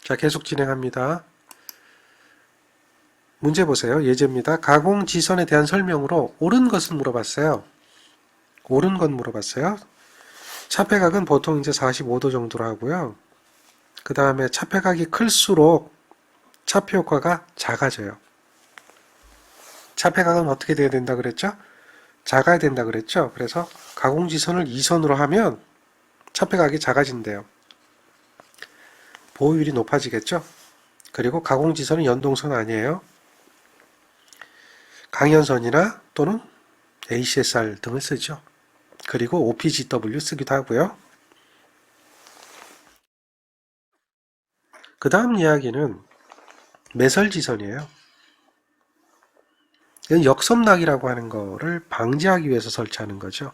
자, 계속 진행합니다. 문제 보세요. 예제입니다. 가공지선에 대한 설명으로 옳은 것은 물어봤어요. 옳은 건 물어봤어요. 차폐각은 보통 이제 45도 정도로 하고요. 그 다음에 차폐각이 클수록 차폐 효과가 작아져요. 차폐각은 어떻게 돼야 된다 그랬죠? 작아야 된다 그랬죠? 그래서 가공지선을 2선으로 하면 차폐각이 작아진대요. 보호율이 높아지겠죠? 그리고 가공지선은 연동선 아니에요. 강연선이나 또는 ACSR 등을 쓰죠. 그리고 OPGW 쓰기도 하고요. 그 다음 이야기는 매설지선이에요. 이건 역섬낙이라고 하는 거를 방지하기 위해서 설치하는 거죠.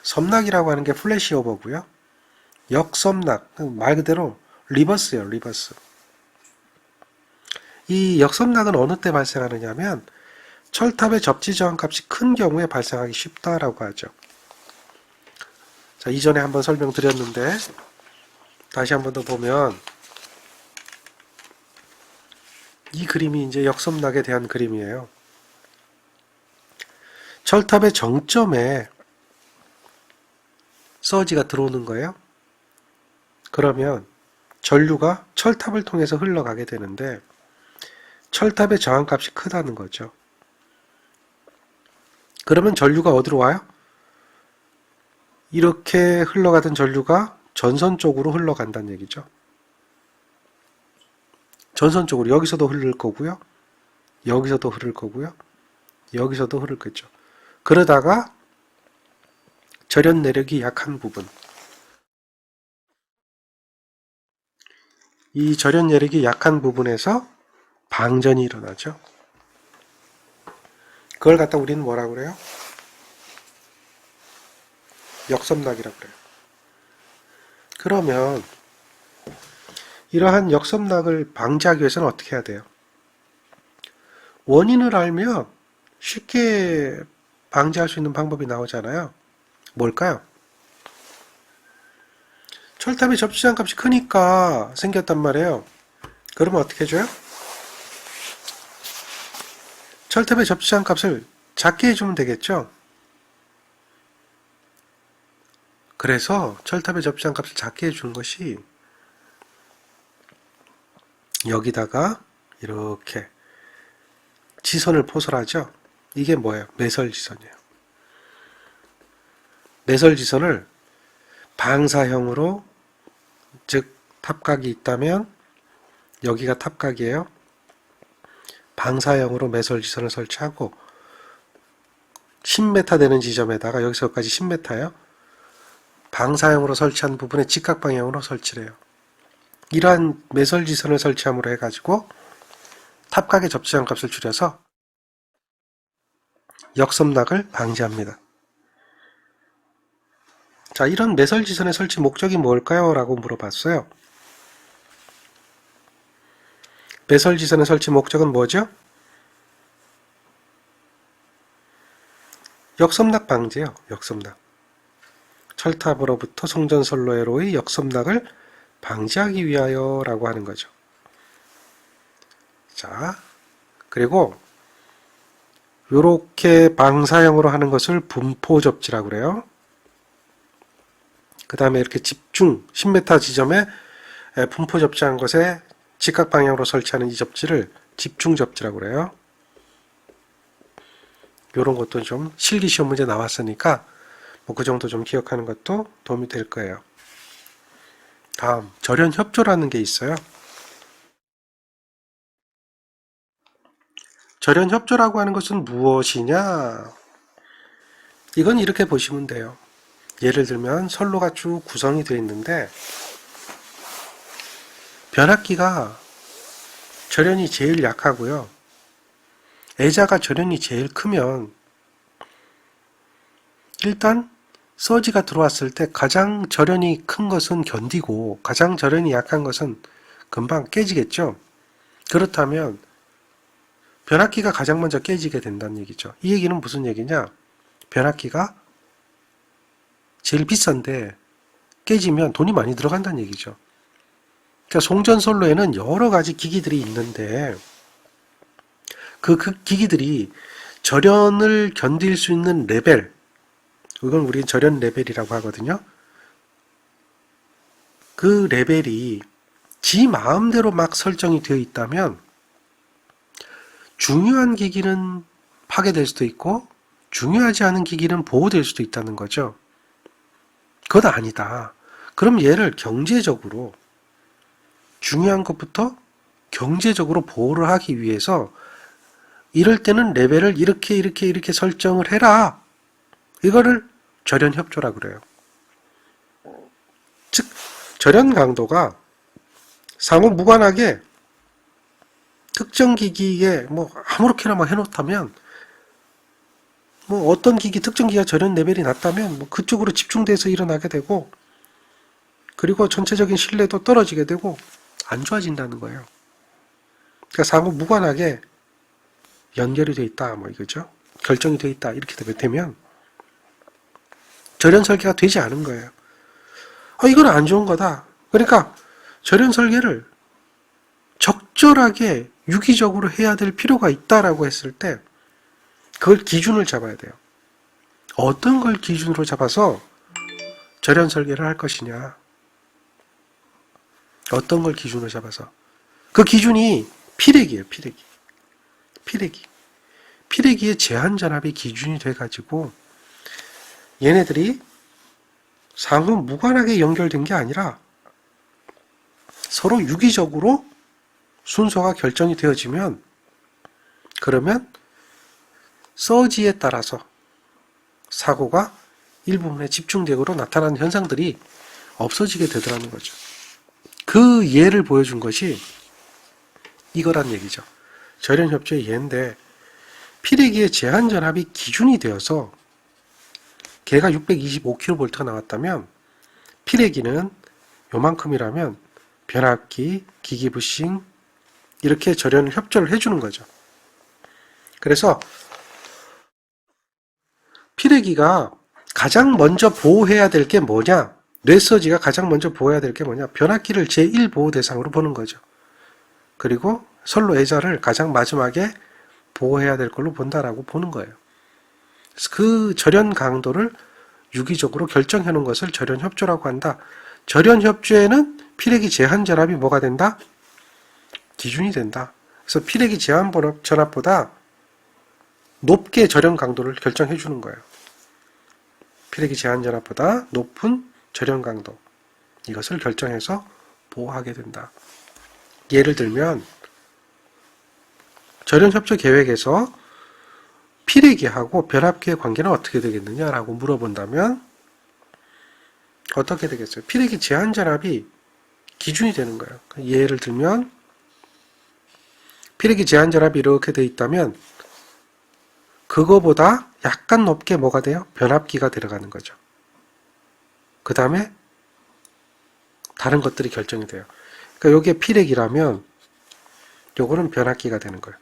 섬낙이라고 하는 게 플래시오버고요. 역섬낙, 말 그대로 리버스예요, 리버스. 이 역섬낙은 어느 때 발생하느냐 하면 철탑의 접지 저항값이 큰 경우에 발생하기 쉽다라고 하죠. 자, 이전에 한번 설명드렸는데 다시 한번 더 보면 이 그림이 이제 역섬낙에 대한 그림이에요. 철탑의 정점에 서지가 들어오는 거예요. 그러면 전류가 철탑을 통해서 흘러가게 되는데 철탑의 저항값이 크다는 거죠. 그러면 전류가 어디로 와요? 이렇게 흘러가던 전류가 전선 쪽으로 흘러간다는 얘기죠. 전선 쪽으로 여기서도 흐를 거고요. 여기서도 흐를 거고요. 여기서도 흐를 거죠. 그러다가 절연 내력이 약한 부분, 이 절연 내력이 약한 부분에서 방전이 일어나죠. 그걸 갖다 우리는 뭐라고 그래요? 역섬낙이라고 그래요. 그러면 이러한 역섬낙을 방지하기 위해서는 어떻게 해야 돼요? 원인을 알면 쉽게 방지할 수 있는 방법이 나오잖아요. 뭘까요? 철탑의 접지장 값이 크니까 생겼단 말이에요. 그러면 어떻게 해줘요? 철탑의 접지장 값을 작게 해주면 되겠죠? 그래서 철탑의 접지장 값을 작게 해주는 것이 여기다가 이렇게 지선을 포설하죠. 이게 뭐예요? 매설지선이에요. 매설지선을 방사형으로, 즉 탑각이 있다면 여기가 탑각이에요. 방사형으로 매설지선을 설치하고 10m 되는 지점에다가 여기서까지 10m예요. 방사형으로 설치한 부분에 직각방향으로 설치를 해요. 이러한 매설지선을 설치함으로 해가지고 탑각의 접지장 값을 줄여서 역섬낙을 방지합니다. 자, 이런 매설지선의 설치 목적이 뭘까요? 라고 물어봤어요. 매설지선의 설치 목적은 뭐죠? 역섬낙 방지예요. 역섬낙. 철탑으로부터 송전선로회로의 역섬낙을 방지하기 위하여 라고 하는 거죠. 자, 그리고 요렇게 방사형으로 하는 것을 분포접지라고 그래요. 그 다음에 이렇게 집중 10m 지점에 분포접지한 것에 직각방향으로 설치하는 이 접지를 집중접지라고 그래요. 요런 것도 좀 실기 시험 문제 나왔으니까 뭐 그 정도 좀 기억하는 것도 도움이 될 거예요. 다음, 절연협조라는 게 있어요. 절연협조라고 하는 것은 무엇이냐? 이건 이렇게 보시면 돼요. 예를 들면 선로가 쭉 구성이 되어 있는데 변압기가 절연이 제일 약하고요. 애자가 절연이 제일 크면 일단 서지가 들어왔을 때 가장 절연이 큰 것은 견디고 가장 절연이 약한 것은 금방 깨지겠죠. 그렇다면 변압기가 가장 먼저 깨지게 된다는 얘기죠. 이 얘기는 무슨 얘기냐? 변압기가 제일 비싼데 깨지면 돈이 많이 들어간다는 얘기죠. 그러니까 송전선로에는 여러 가지 기기들이 있는데 그 기기들이 절연을 견딜 수 있는 레벨, 이건 우리는 절연 레벨이라고 하거든요. 그 레벨이 지 마음대로 막 설정이 되어 있다면 중요한 기기는 파괴될 수도 있고 중요하지 않은 기기는 보호될 수도 있다는 거죠. 그건 아니다. 그럼 얘를 경제적으로 중요한 것부터 경제적으로 보호를 하기 위해서 이럴 때는 레벨을 이렇게 설정을 해라. 이거를 절연협조라 그래요. 즉 절연 강도가 상호 무관하게 특정 기기에 뭐 아무렇게나 막 해놓다면 뭐 어떤 기기 특정 기기가 절연 레벨이 낮다면 뭐 그쪽으로 집중돼서 일어나게 되고 그리고 전체적인 신뢰도 떨어지게 되고 안 좋아진다는 거예요. 그러니까 상호 무관하게 연결이 돼 있다 뭐 이거죠. 결정이 돼 있다 이렇게 되면 절연 설계가 되지 않은 거예요. 이건 안 좋은 거다. 그러니까 절연 설계를 적절하게 유기적으로 해야 될 필요가 있다라고 했을 때 그걸 기준을 잡아야 돼요. 어떤 걸 기준으로 잡아서 절연 설계를 할 것이냐. 어떤 걸 기준으로 잡아서. 그 기준이 피레기예요. 피레기의 제한 전압이 기준이 돼가지고 얘네들이 상호 무관하게 연결된 게 아니라 서로 유기적으로 순서가 결정이 되어지면 그러면 서지에 따라서 사고가 일부분에 집중적으로 나타나는 현상들이 없어지게 되더라는 거죠. 그 예를 보여준 것이 이거란 얘기죠. 절연협조의 예인데 피레기의 제한 전압이 기준이 되어서 걔가 625kV가 나왔다면 피레기는 요만큼이라면 변압기, 기기 부싱 이렇게 절연 협조를 해주는 거죠. 그래서 피레기가 가장 먼저 보호해야 될 게 뭐냐? 뇌서지가 가장 먼저 보호해야 될 게 뭐냐? 변압기를 제1보호 대상으로 보는 거죠. 그리고 선로 애자를 가장 마지막에 보호해야 될 걸로 본다라고 보는 거예요. 그 절연 강도를 유기적으로 결정해 놓은 것을 절연 협조라고 한다. 절연 협조에는 피레기 제한 전압이 뭐가 된다? 기준이 된다. 그래서 피레기 제한 전압보다 높게 절연 강도를 결정해 주는 거예요. 피레기 제한 전압보다 높은 절연 강도. 이것을 결정해서 보호하게 된다. 예를 들면 절연 협조 계획에서 피레기하고 변압기의 관계는 어떻게 되겠느냐라고 물어본다면 어떻게 되겠어요? 피레기 제한 전압이 기준이 되는 거예요. 예를 들면 피레기 제한 전압이 이렇게 돼 있다면 그거보다 약간 높게 뭐가 돼요? 변압기가 들어가는 거죠. 그 다음에 다른 것들이 결정이 돼요. 그러니까 요게 피레기라면 요거는 변압기가 되는 거예요.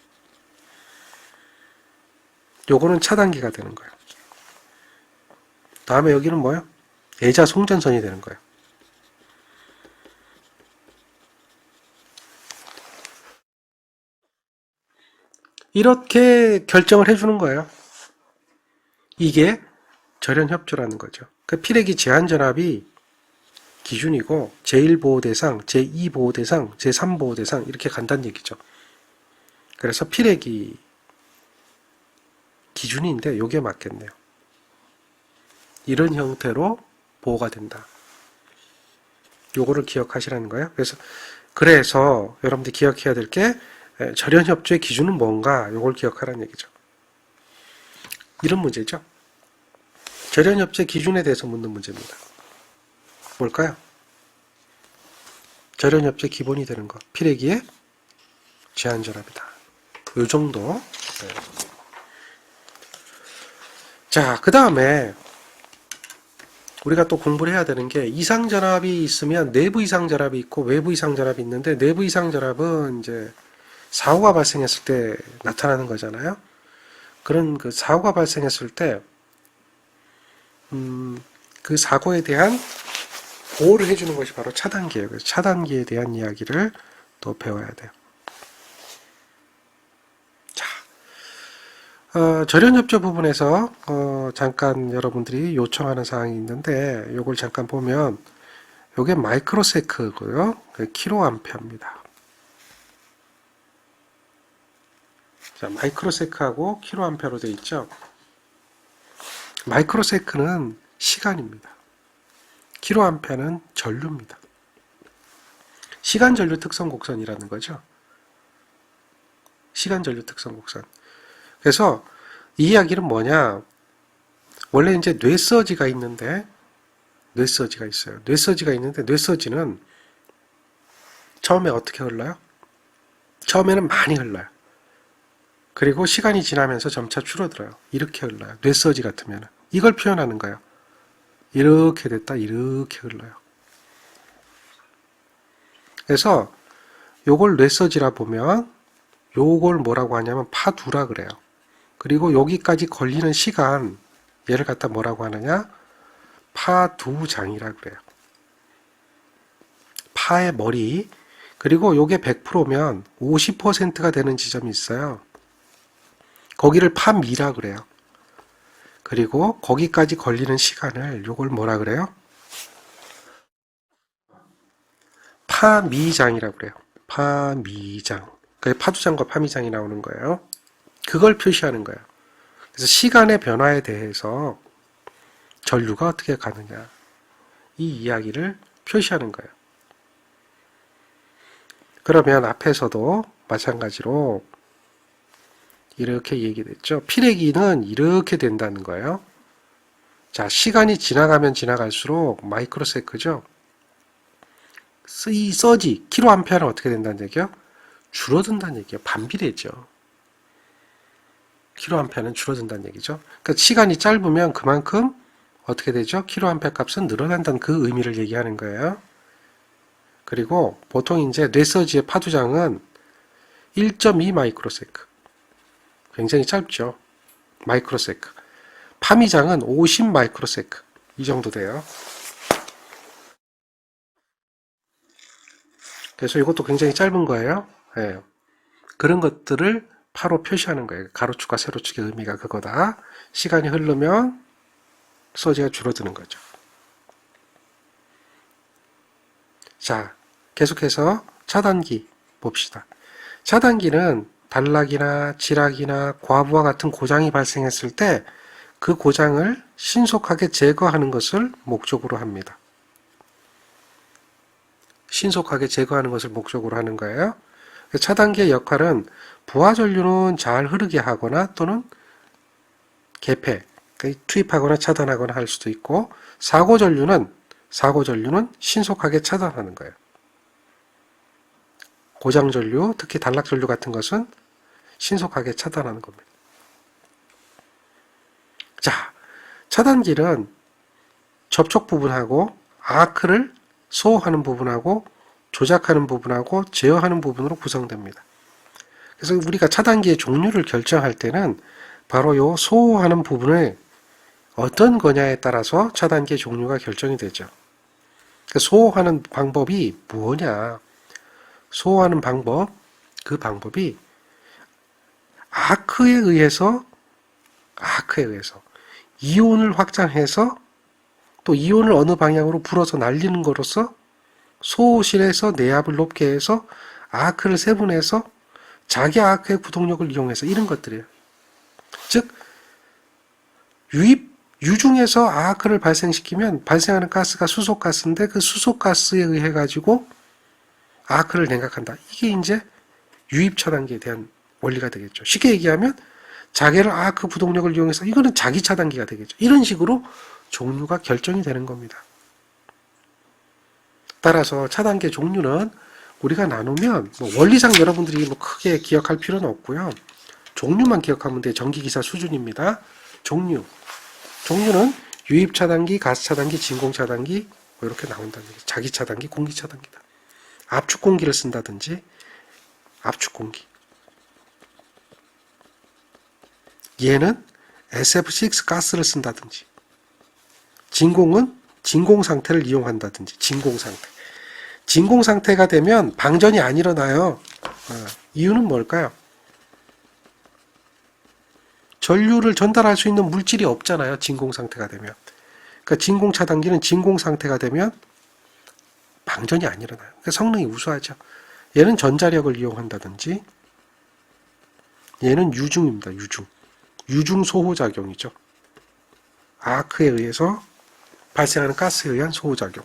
요거는 차단기가 되는 거예요. 다음에 여기는 뭐예요? 애자 송전선이 되는 거예요. 이렇게 결정을 해주는 거예요. 이게 절연협조라는 거죠. 그 피레기 제한 전압이 기준이고 제1보호대상, 제2보호대상, 제3보호대상 이렇게 간다는 얘기죠. 그래서 피레기 기준인데 요게 맞겠네요. 이런 형태로 보호가 된다. 요거를 기억하시라는 거예요. 그래서 여러분들이 기억해야 될 게 절연협조의 기준은 뭔가 요걸 기억하라는 얘기죠. 이런 문제죠. 절연협조의 기준에 대해서 묻는 문제입니다. 뭘까요? 절연협조의 기본이 되는 것. 피레기의 제한전압이다. 요 정도. 네. 자, 그 다음에 우리가 또 공부를 해야 되는 게 이상전압이 있으면 내부 이상전압이 있고 외부 이상전압이 있는데 내부 이상전압은 이제 사고가 발생했을 때 나타나는 거잖아요. 그런 그 사고가 발생했을 때 그 사고에 대한 보호를 해주는 것이 바로 차단기예요. 그래서 차단기에 대한 이야기를 또 배워야 돼요. 자, 절연협조 부분에서 잠깐 여러분들이 요청하는 사항이 있는데 이걸 잠깐 보면 이게 마이크로세크고요. 킬로암페어입니다. 자, 마이크로세크하고 킬로암페어로 되어 있죠. 마이크로세크는 시간입니다. 킬로암페어는 전류입니다. 시간 전류 특성 곡선이라는 거죠. 시간 전류 특성 곡선. 그래서 이 이야기는 뭐냐? 원래 이제 뇌서지가 있는데 뇌서지가 있어요. 뇌서지가 있는데 뇌서지는 처음에 어떻게 흘러요? 처음에는 많이 흘러요. 그리고 시간이 지나면서 점차 줄어들어요. 이렇게 흘러요. 뇌서지 같으면 이걸 표현하는 거예요. 이렇게 됐다 이렇게 흘러요. 그래서 요걸 뇌서지라 보면 요걸 뭐라고 하냐면 파두라 그래요. 그리고 여기까지 걸리는 시간 얘를 갖다 뭐라고 하느냐? 파두장이라 그래요. 파의 머리. 그리고 요게 100%면 50%가 되는 지점이 있어요. 거기를 파미라 그래요. 그리고 거기까지 걸리는 시간을 요걸 뭐라 그래요? 파미장이라 그래요. 파미장. 그게 파두장과 파미장이 나오는 거예요. 그걸 표시하는 거예요. 그래서 시간의 변화에 대해서 전류가 어떻게 가느냐 이 이야기를 표시하는 거예요. 그러면 앞에서도 마찬가지로 이렇게 얘기됐죠. 피레기는 이렇게 된다는 거예요. 자, 시간이 지나가면 지나갈수록 마이크로세크죠. 이 서지, 킬로암페어는 어떻게 된다는 얘기예요? 줄어든다는 얘기예요. 반비례죠. 킬로암페어는 줄어든다는 얘기죠. 그러니까 시간이 짧으면 그만큼 어떻게 되죠? 킬로암페어 값은 늘어난다는 그 의미를 얘기하는 거예요. 그리고 보통 이제 뇌서지의 파두장은 1.2 마이크로세크. 굉장히 짧죠. 마이크로세크. 파미장은 50 마이크로세크. 이 정도 돼요. 그래서 이것도 굉장히 짧은 거예요. 네. 그런 것들을 파로 표시하는 거예요. 가로축과 세로축의 의미가 그거다. 시간이 흐르면 소지가 줄어드는 거죠. 자, 계속해서 차단기 봅시다. 차단기는 단락이나 지락이나 과부하 같은 고장이 발생했을 때 그 고장을 신속하게 제거하는 것을 목적으로 합니다. 신속하게 제거하는 것을 목적으로 하는 거예요. 차단기의 역할은 부하전류는 잘 흐르게 하거나 또는 개폐, 투입하거나 차단하거나 할 수도 있고 사고전류는 신속하게 차단하는 거예요. 고장전류, 특히 단락전류 같은 것은 신속하게 차단하는 겁니다. 자, 차단기는 접촉 부분하고 아크를 소호하는 부분하고 조작하는 부분하고 제어하는 부분으로 구성됩니다. 그래서 우리가 차단기의 종류를 결정할 때는 바로 이 소호하는 부분을 어떤 거냐에 따라서 차단기의 종류가 결정이 되죠. 소호하는 방법이 뭐냐? 소호하는 방법, 그 방법이 아크에 의해서 이온을 확장해서 또 이온을 어느 방향으로 불어서 날리는 것으로써 소호실에서 내압을 높게 해서 아크를 세분해서 자기 아크의 구동력을 이용해서 이런 것들이에요. 즉 유중에서 아크를 발생시키면 발생하는 가스가 수소가스인데 그 수소가스에 의해 가지고 아크를 냉각한다. 이게 이제 유입 차단기에 대한 원리가 되겠죠. 쉽게 얘기하면 자기를 아크 구동력을 이용해서 이거는 자기 차단기가 되겠죠. 이런 식으로 종류가 결정이 되는 겁니다. 따라서 차단기의 종류는 우리가 나누면 원리상 여러분들이 크게 기억할 필요는 없고요. 종류만 기억하면 돼요. 전기기사 수준입니다. 종류는 유입 차단기, 가스 차단기, 진공 차단기 이렇게 나온다는 얘기죠. 자기 차단기, 공기 차단기다. 압축 공기를 쓴다든지 압축 공기. 얘는 SF6 가스를 쓴다든지 진공은 진공 상태를 이용한다든지, 진공 상태. 진공 상태가 되면 방전이 안 일어나요. 이유는 뭘까요? 전류를 전달할 수 있는 물질이 없잖아요. 진공 상태가 되면. 그러니까 진공 차단기는 진공 상태가 되면 방전이 안 일어나요. 그러니까 성능이 우수하죠. 얘는 전자력을 이용한다든지, 얘는 유중입니다. 유중. 유중 소호작용이죠. 아크에 의해서 발생하는 가스에 의한 소호작용.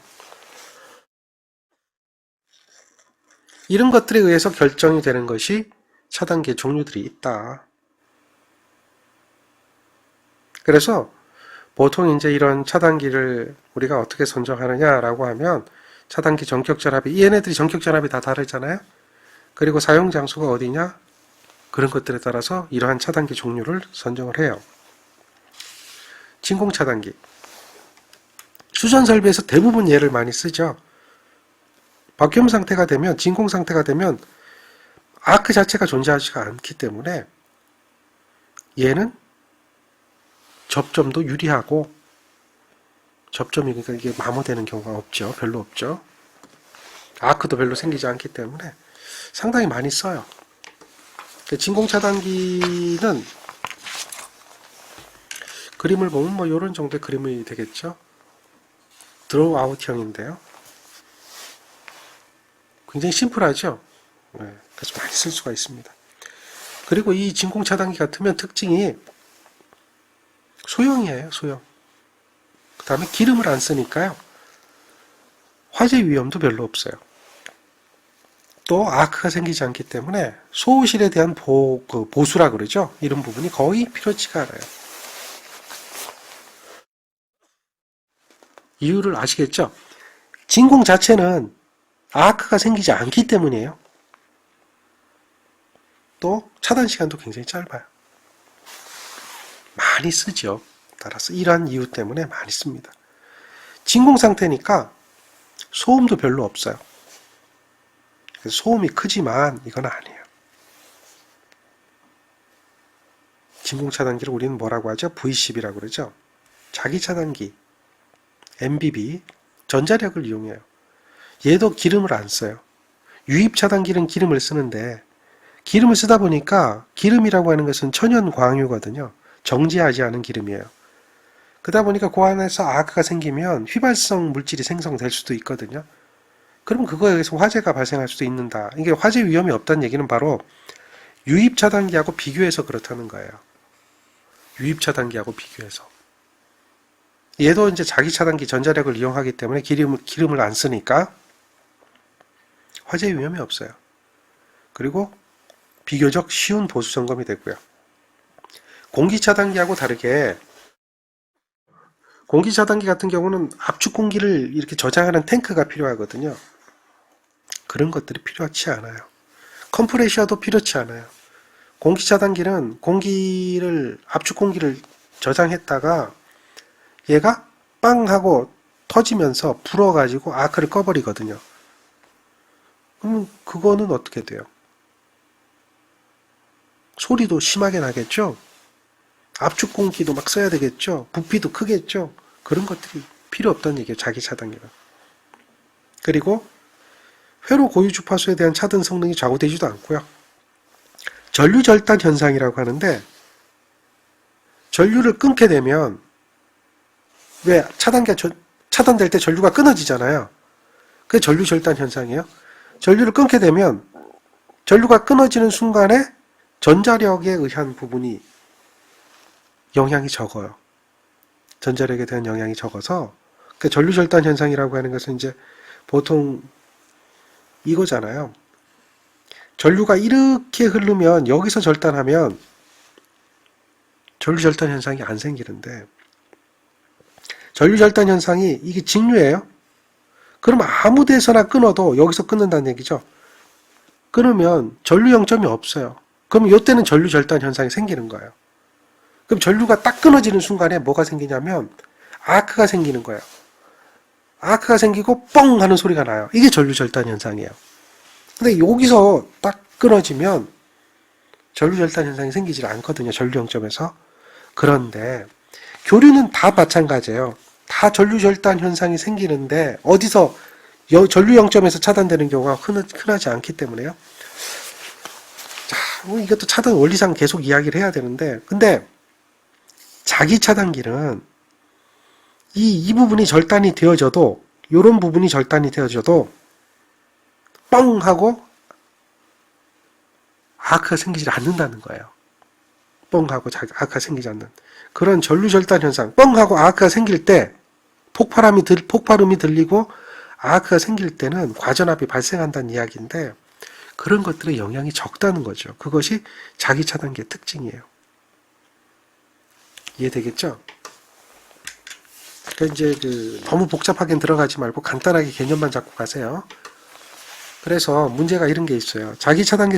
이런 것들에 의해서 결정이 되는 것이 차단기의 종류들이 있다. 그래서 보통 이제 이런 차단기를 우리가 어떻게 선정하느냐라고 하면 차단기 전격전압이, 얘네들이 전격전압이 다 다르잖아요. 그리고 사용 장소가 어디냐? 그런 것들에 따라서 이러한 차단기 종류를 선정을 해요. 진공 차단기. 수전 설비에서 대부분 얘를 많이 쓰죠. 바큐um 상태가 되면, 진공 상태가 되면 아크 자체가 존재하지가 않기 때문에 얘는 접점도 유리하고, 접점이 그러니까 이게 마모되는 경우가 없죠. 별로 없죠. 아크도 별로 생기지 않기 때문에 상당히 많이 써요. 진공 차단기는 그림을 보면 뭐 이런 정도의 그림이 되겠죠. 드로우 아웃형인데요. 굉장히 심플하죠. 네, 그래서 많이 쓸 수가 있습니다. 그리고 이 진공 차단기 같으면 특징이 소형이에요. 소형. 그 다음에 기름을 안 쓰니까요. 화재 위험도 별로 없어요. 또 아크가 생기지 않기 때문에 소호실에 대한 보수라 그러죠. 이런 부분이 거의 필요치가 않아요. 이유를 아시겠죠? 진공 자체는 아크가 생기지 않기 때문이에요. 또 차단 시간도 굉장히 짧아요. 많이 쓰죠. 따라서 이러한 이유 때문에 많이 씁니다. 진공 상태니까 소음도 별로 없어요. 소음이 크지만 이건 아니에요. 진공 차단기를 우리는 뭐라고 하죠? V10이라고 그러죠. 자기 차단기, MBB, 전자력을 이용해요. 얘도 기름을 안 써요. 유입 차단기는 기름을 쓰는데, 기름을 쓰다 보니까 기름이라고 하는 것은 천연 광유거든요. 정지하지 않은 기름이에요. 그러다 보니까 그 안에서 아크가 생기면 휘발성 물질이 생성될 수도 있거든요. 그럼 그거에 의해서 화재가 발생할 수도 있는다. 이게 화재 위험이 없다는 얘기는 바로 유입 차단기하고 비교해서 그렇다는 거예요. 유입 차단기하고 비교해서. 얘도 이제 자기 차단기 전자력을 이용하기 때문에 기름을 안 쓰니까 화재 위험이 없어요. 그리고 비교적 쉬운 보수 점검이 되고요. 공기 차단기하고 다르게 공기 차단기 같은 경우는 압축 공기를 이렇게 저장하는 탱크가 필요하거든요. 그런 것들이 필요하지 않아요. 컴프레셔도 필요치 않아요. 공기 차단기는 압축 공기를 저장했다가 얘가 빵 하고 터지면서 불어가지고 아크를 꺼버리거든요. 그럼 그거는 어떻게 돼요? 소리도 심하게 나겠죠? 압축 공기도 막 써야 되겠죠? 부피도 크겠죠? 그런 것들이 필요 없다는 얘기예요. 자기 차단기는. 그리고 회로 고유 주파수에 대한 차단 성능이 좌우되지도 않고요. 전류 절단 현상이라고 하는데, 전류를 끊게 되면 왜 차단기가 차단될 때 전류가 끊어지잖아요. 그게 전류 절단 현상이에요. 전류를 끊게 되면 전류가 끊어지는 순간에 전자력에 의한 부분이 영향이 적어요. 전자력에 대한 영향이 적어서 그 전류 절단 현상이라고 하는 것은 이제 보통 이거잖아요. 전류가 이렇게 흐르면 여기서 절단하면 전류 절단 현상이 안 생기는데, 전류 절단 현상이 이게 직류예요. 그럼 아무 데서나 끊어도 여기서 끊는다는 얘기죠. 끊으면 전류 영점이 없어요. 그럼 이때는 전류 절단 현상이 생기는 거예요. 그럼 전류가 딱 끊어지는 순간에 뭐가 생기냐면 아크가 생기는 거예요. 아크가 생기고 뻥 하는 소리가 나요. 이게 전류 절단 현상이에요. 근데 여기서 딱 끊어지면 전류 절단 현상이 생기질 않거든요. 전류 영점에서. 그런데 교류는 다 마찬가지예요. 다 전류절단 현상이 생기는데 어디서 전류 0점에서 차단되는 경우가 흔하지 않기 때문에요. 자, 뭐 이것도 차단 원리상 계속 이야기를 해야 되는데, 근데 자기 차단기는 이 부분이 절단이 되어져도, 요런 부분이 절단이 되어져도 뻥 하고 아크가 생기지 않는다는 거예요. 뻥 하고 아크가 생기지 않는 그런 전류절단 현상. 뻥 하고 아크가 생길 때 폭발음이 들리고 아크가 생길 때는 과전압이 발생한다는 이야기인데, 그런 것들의 영향이 적다는 거죠. 그것이 자기 차단기의 특징이에요. 이해되겠죠? 그러니까 이제 너무 복잡하게 들어가지 말고 간단하게 개념만 잡고 가세요. 그래서 문제가 이런 게 있어요. 자기 차단기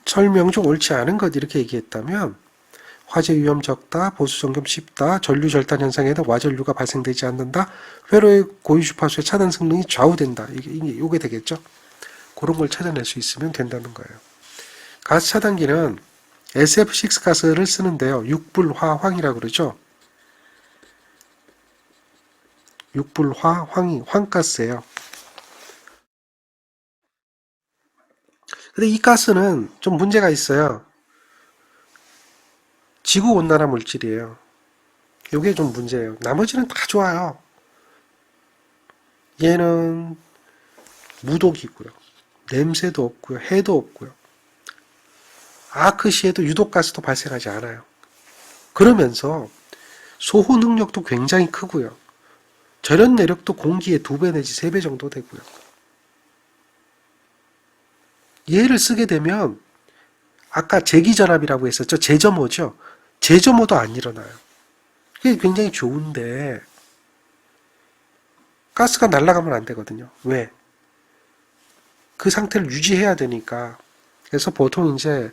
설명 중 옳지 않은 것 이렇게 얘기했다면, 화재 위험 적다, 보수 점검 쉽다, 전류 절단 현상에는 와전류가 발생되지 않는다, 회로의 고유 주파수의 차단 성능이 좌우된다. 이게 되겠죠? 그런 걸 찾아낼 수 있으면 된다는 거예요. 가스 차단기는 SF6 가스를 쓰는데요. 육불화황이라고 그러죠. 육불화황이 황가스예요. 근데 이 가스는 좀 문제가 있어요. 지구온난화 물질이에요. 이게 좀 문제예요. 나머지는 다 좋아요. 얘는 무독이고요. 냄새도 없고요. 해도 없고요. 아크 시에도 유독가스도 발생하지 않아요. 그러면서 소호 능력도 굉장히 크고요. 절연 내력도 공기의 2배 내지 3배 정도 되고요. 얘를 쓰게 되면 아까 제기전압이라고 했었죠. 제점호죠. 제점호도 안 일어나요. 그게 굉장히 좋은데 가스가 날아가면 안 되거든요. 왜? 그 상태를 유지해야 되니까. 그래서 보통 이제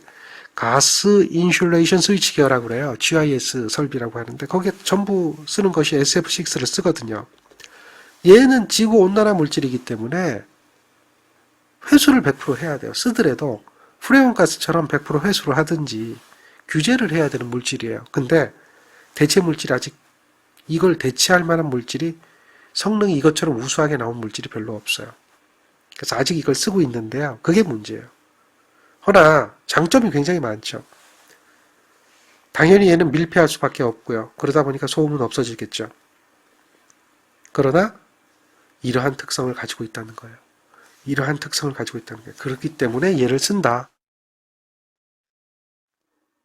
가스 인슐레이션 스위치 기어라고 그래요. GIS 설비라고 하는데 거기에 전부 쓰는 것이 SF6를 쓰거든요. 얘는 지구 온난화 물질이기 때문에 회수를 100% 해야 돼요. 쓰더라도 프레온 가스처럼 100% 회수를 하든지 규제를 해야 되는 물질이에요. 근데 대체 물질이 아직 이걸 대체할 만한 물질이 성능이 이것처럼 우수하게 나온 물질이 별로 없어요. 그래서 아직 이걸 쓰고 있는데요. 그게 문제예요. 허나 장점이 굉장히 많죠. 당연히 얘는 밀폐할 수밖에 없고요. 그러다 보니까 소음은 없어지겠죠. 그러나 이러한 특성을 가지고 있다는 거예요. 이러한 특성을 가지고 있다는 거예요. 그렇기 때문에 얘를 쓴다.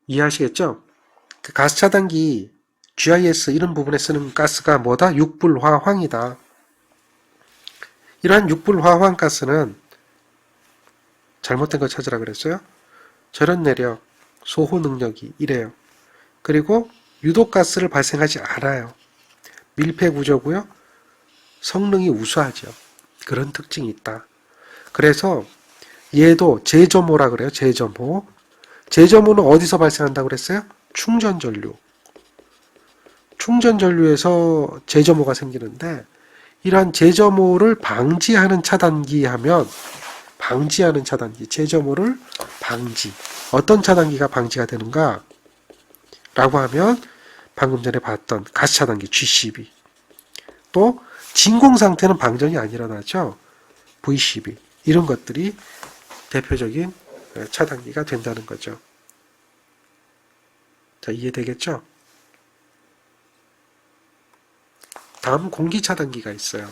이해하시겠죠? 그 가스 차단기 GIS 이런 부분에 쓰는 가스가 뭐다? 육불화황이다. 이러한 육불화황 가스는 잘못된 거 찾으라 그랬어요. 절연 내력, 소호 능력이 이래요. 그리고 유독가스를 발생하지 않아요. 밀폐 구조고요. 성능이 우수하죠. 그런 특징이 있다. 그래서 얘도 제점호라 그래요. 제점호. 제점호는 어디서 발생한다고 그랬어요? 충전전류. 충전전류에서 제점호가 생기는데, 이러한 제점호를 방지하는 차단기 하면, 방지하는 차단기, 제점호를 방지. 어떤 차단기가 방지가 되는가? 라고 하면 방금 전에 봤던 가스 차단기 GCB. 또 진공 상태는 방전이 안 일어나죠. VCB. 이런 것들이 대표적인 차단기가 된다는 거죠. 자, 이해되겠죠? 다음 공기 차단기가 있어요.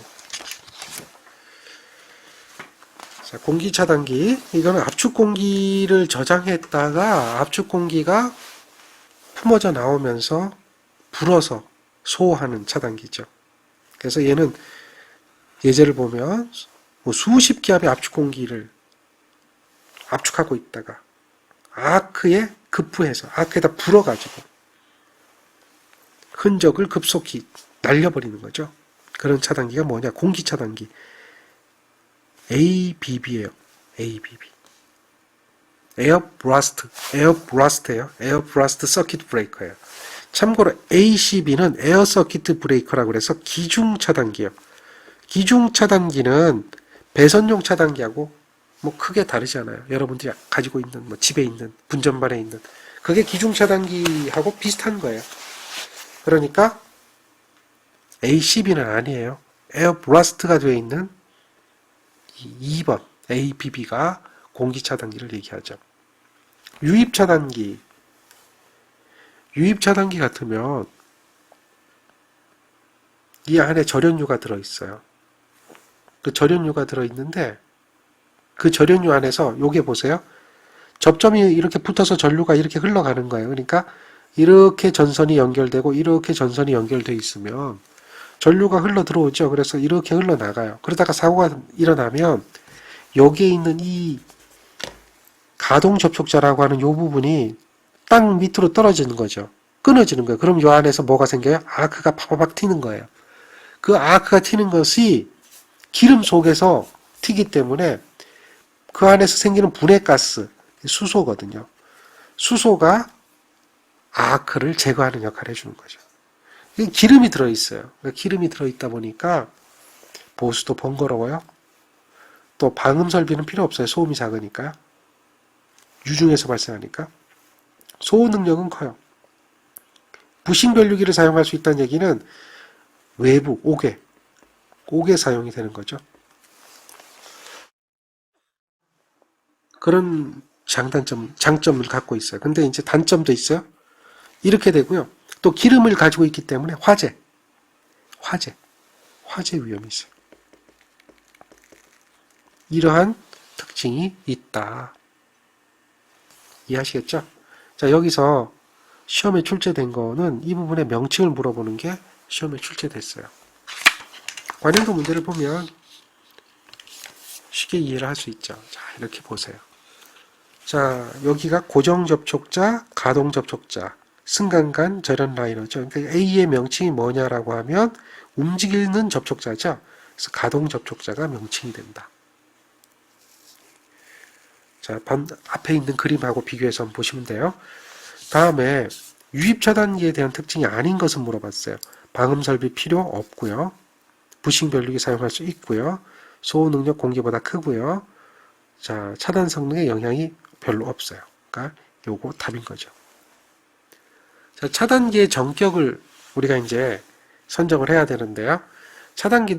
자, 공기 차단기. 이거는 압축 공기를 저장했다가 압축 공기가 품어져 나오면서 불어서 소화하는 차단기죠. 그래서 얘는 예제를 보면 뭐 수십 기압의 압축 공기를 압축하고 있다가 아크에 급부해서 아크에다 불어가지고 흔적을 급속히 날려버리는 거죠. 그런 차단기가 뭐냐? 공기 차단기. ABB예요. ABB. 에어 브라스트예요. 에어 브라스트 서킷 브레이커예요. 참고로 ACB는 에어 서킷 브레이커라고 해서 기중 차단기예요. 기중 차단기는 배선용 차단기하고 뭐 크게 다르지 않아요. 여러분들이 가지고 있는 뭐 집에 있는 분전반에 있는 그게 기중 차단기하고 비슷한 거예요. 그러니까 ACB는 아니에요. 에어 블라스트가 되어 있는 2번 ABB가 공기 차단기를 얘기하죠. 유입 차단기. 유입 차단기 같으면 이 안에 절연유가 들어있어요. 그 절연유가 들어있는데 그 절연유 안에서 요게 보세요. 접점이 이렇게 붙어서 전류가 이렇게 흘러가는 거예요. 그러니까 이렇게 전선이 연결되고 이렇게 전선이 연결되어 있으면 전류가 흘러 들어오죠. 그래서 이렇게 흘러나가요. 그러다가 사고가 일어나면 여기에 있는 이 가동 접촉자라고 하는 이 부분이 땅 밑으로 떨어지는 거죠. 끊어지는 거예요. 그럼 이 안에서 뭐가 생겨요? 아크가 파바박 튀는 거예요. 그 아크가 튀는 것이 기름 속에서 튀기 때문에 그 안에서 생기는 분해가스, 수소거든요. 수소가 아크를 제거하는 역할을 해주는 거죠. 기름이 들어있어요. 기름이 들어있다 보니까 보수도 번거로워요. 또 방음 설비는 필요 없어요. 소음이 작으니까. 유중에서 발생하니까. 소호 능력은 커요. 부싱 변류기를 사용할 수 있다는 얘기는 외부, 옥에 사용이 되는 거죠. 그런 장점을 갖고 있어요. 근데 이제 단점도 있어요. 이렇게 되고요. 또 기름을 가지고 있기 때문에 화재 위험이 있어요. 이러한 특징이 있다. 이해하시겠죠? 자, 여기서 시험에 출제된 거는 이 부분의 명칭을 물어보는 게 시험에 출제됐어요. 관련도 문제를 보면 쉽게 이해를 할 수 있죠. 자, 이렇게 보세요. 자, 여기가 고정 접촉자, 가동 접촉자, 승강간, 절연 라이너죠. 그러니까 A의 명칭이 뭐냐라고 하면 움직이는 접촉자죠. 그래서 가동 접촉자가 명칭이 된다. 자, 앞에 있는 그림하고 비교해서 한번 보시면 돼요. 다음에 유입 차단기에 대한 특징이 아닌 것은 물어봤어요. 방음 설비 필요 없고요. 부싱 변류기 사용할 수 있고요. 소호 능력 공기보다 크고요. 자, 차단 성능에 영향이 별로 없어요. 그러니까 요거 답인 거죠. 자, 차단기의 전격을 우리가 이제 선정을 해야 되는데요. 차단기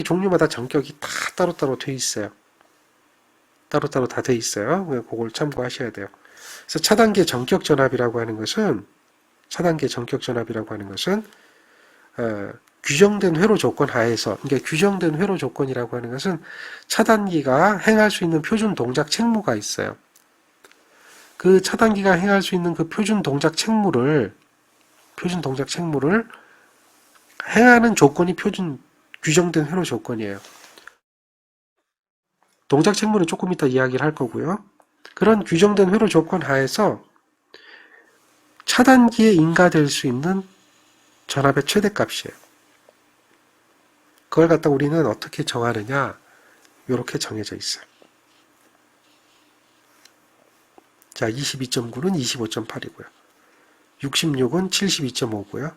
종류마다 전격이 다 따로따로 돼 있어요. 따로따로 다 돼 있어요. 그걸 참고하셔야 돼요. 그래서 차단기의 전격 전압이라고 하는 것은 규정된 회로 조건 하에서, 그러니까 규정된 회로 조건이라고 하는 것은 차단기가 행할 수 있는 표준 동작 책무가 있어요. 그 차단기가 행할 수 있는 그 표준 동작 책무를 행하는 조건이 규정된 회로 조건이에요. 동작 책무는 조금 이따 이야기를 할 거고요. 그런 규정된 회로 조건 하에서 차단기에 인가될 수 있는 전압의 최대값이에요. 그걸 갖다 우리는 어떻게 정하느냐? 이렇게 정해져 있어요. 자, 22.9는 25.8이고요. 66은 72.5고요.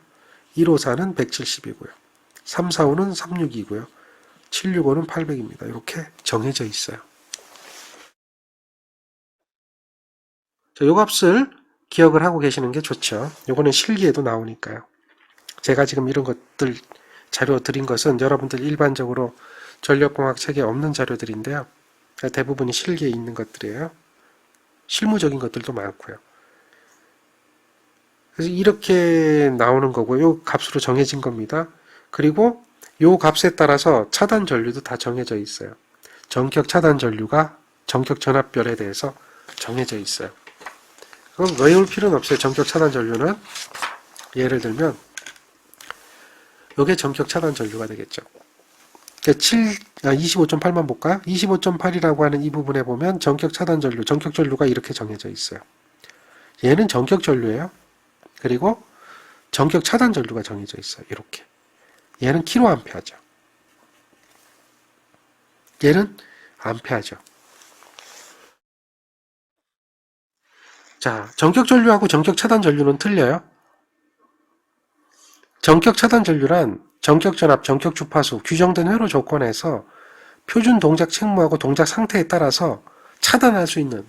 154는 170이고요. 345는 36이고요. 765는 800입니다. 이렇게 정해져 있어요. 자, 요 값을 기억을 하고 계시는 게 좋죠. 요거는 실기에도 나오니까요. 제가 지금 이런 것들 자료 드린 것은 여러분들 일반적으로 전력공학 책에 없는 자료들인데요. 대부분이 실기에 있는 것들이에요. 실무적인 것들도 많고요. 그래서 이렇게 나오는 거고 요 값으로 정해진 겁니다. 그리고 요 값에 따라서 차단 전류도 다 정해져 있어요. 전격 차단 전류가 전격 전압별에 대해서 정해져 있어요. 그럼 외울 필요는 없어요. 전격 차단 전류는 예를 들면 요게 전격 차단 전류가 되겠죠. 25.8만 볼까요? 25.8이라고 하는 이 부분에 보면 전격 차단 전류, 전격 전류가 이렇게 정해져 있어요. 얘는 전격 전류예요. 그리고 전격 차단 전류가 정해져 있어요. 이렇게. 얘는 킬로암페어죠. 얘는 암페어죠. 자, 전격 전류하고 전격 차단 전류는 틀려요. 전격 차단 전류란 전격 전압, 전격 주파수, 규정된 회로 조건에서 표준 동작 책무하고 동작 상태에 따라서 차단할 수 있는,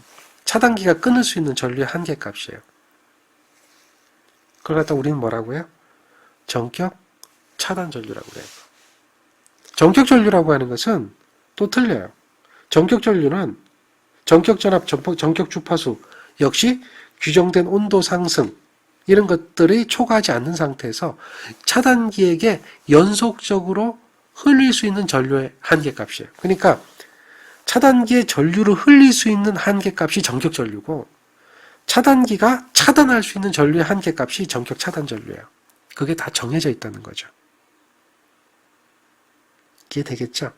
차단기가 끊을 수 있는 전류의 한계값이에요. 그걸 갖다 우리는 뭐라고 해요? 전격 차단 전류라고 그래요. 전격 전류라고 하는 것은 또 틀려요. 전격 전류는 전격 전압, 전격 주파수 역시 규정된 온도 상승 이런 것들이 초과하지 않는 상태에서 차단기에게 연속적으로 흘릴 수 있는 전류의 한계값이에요. 그러니까 차단기에 전류를 흘릴 수 있는 한계값이 전격 전류고 차단기가 차단할 수 있는 전류의 한계값이 전격 차단 전류예요. 그게 다 정해져 있다는 거죠. 이해되겠죠?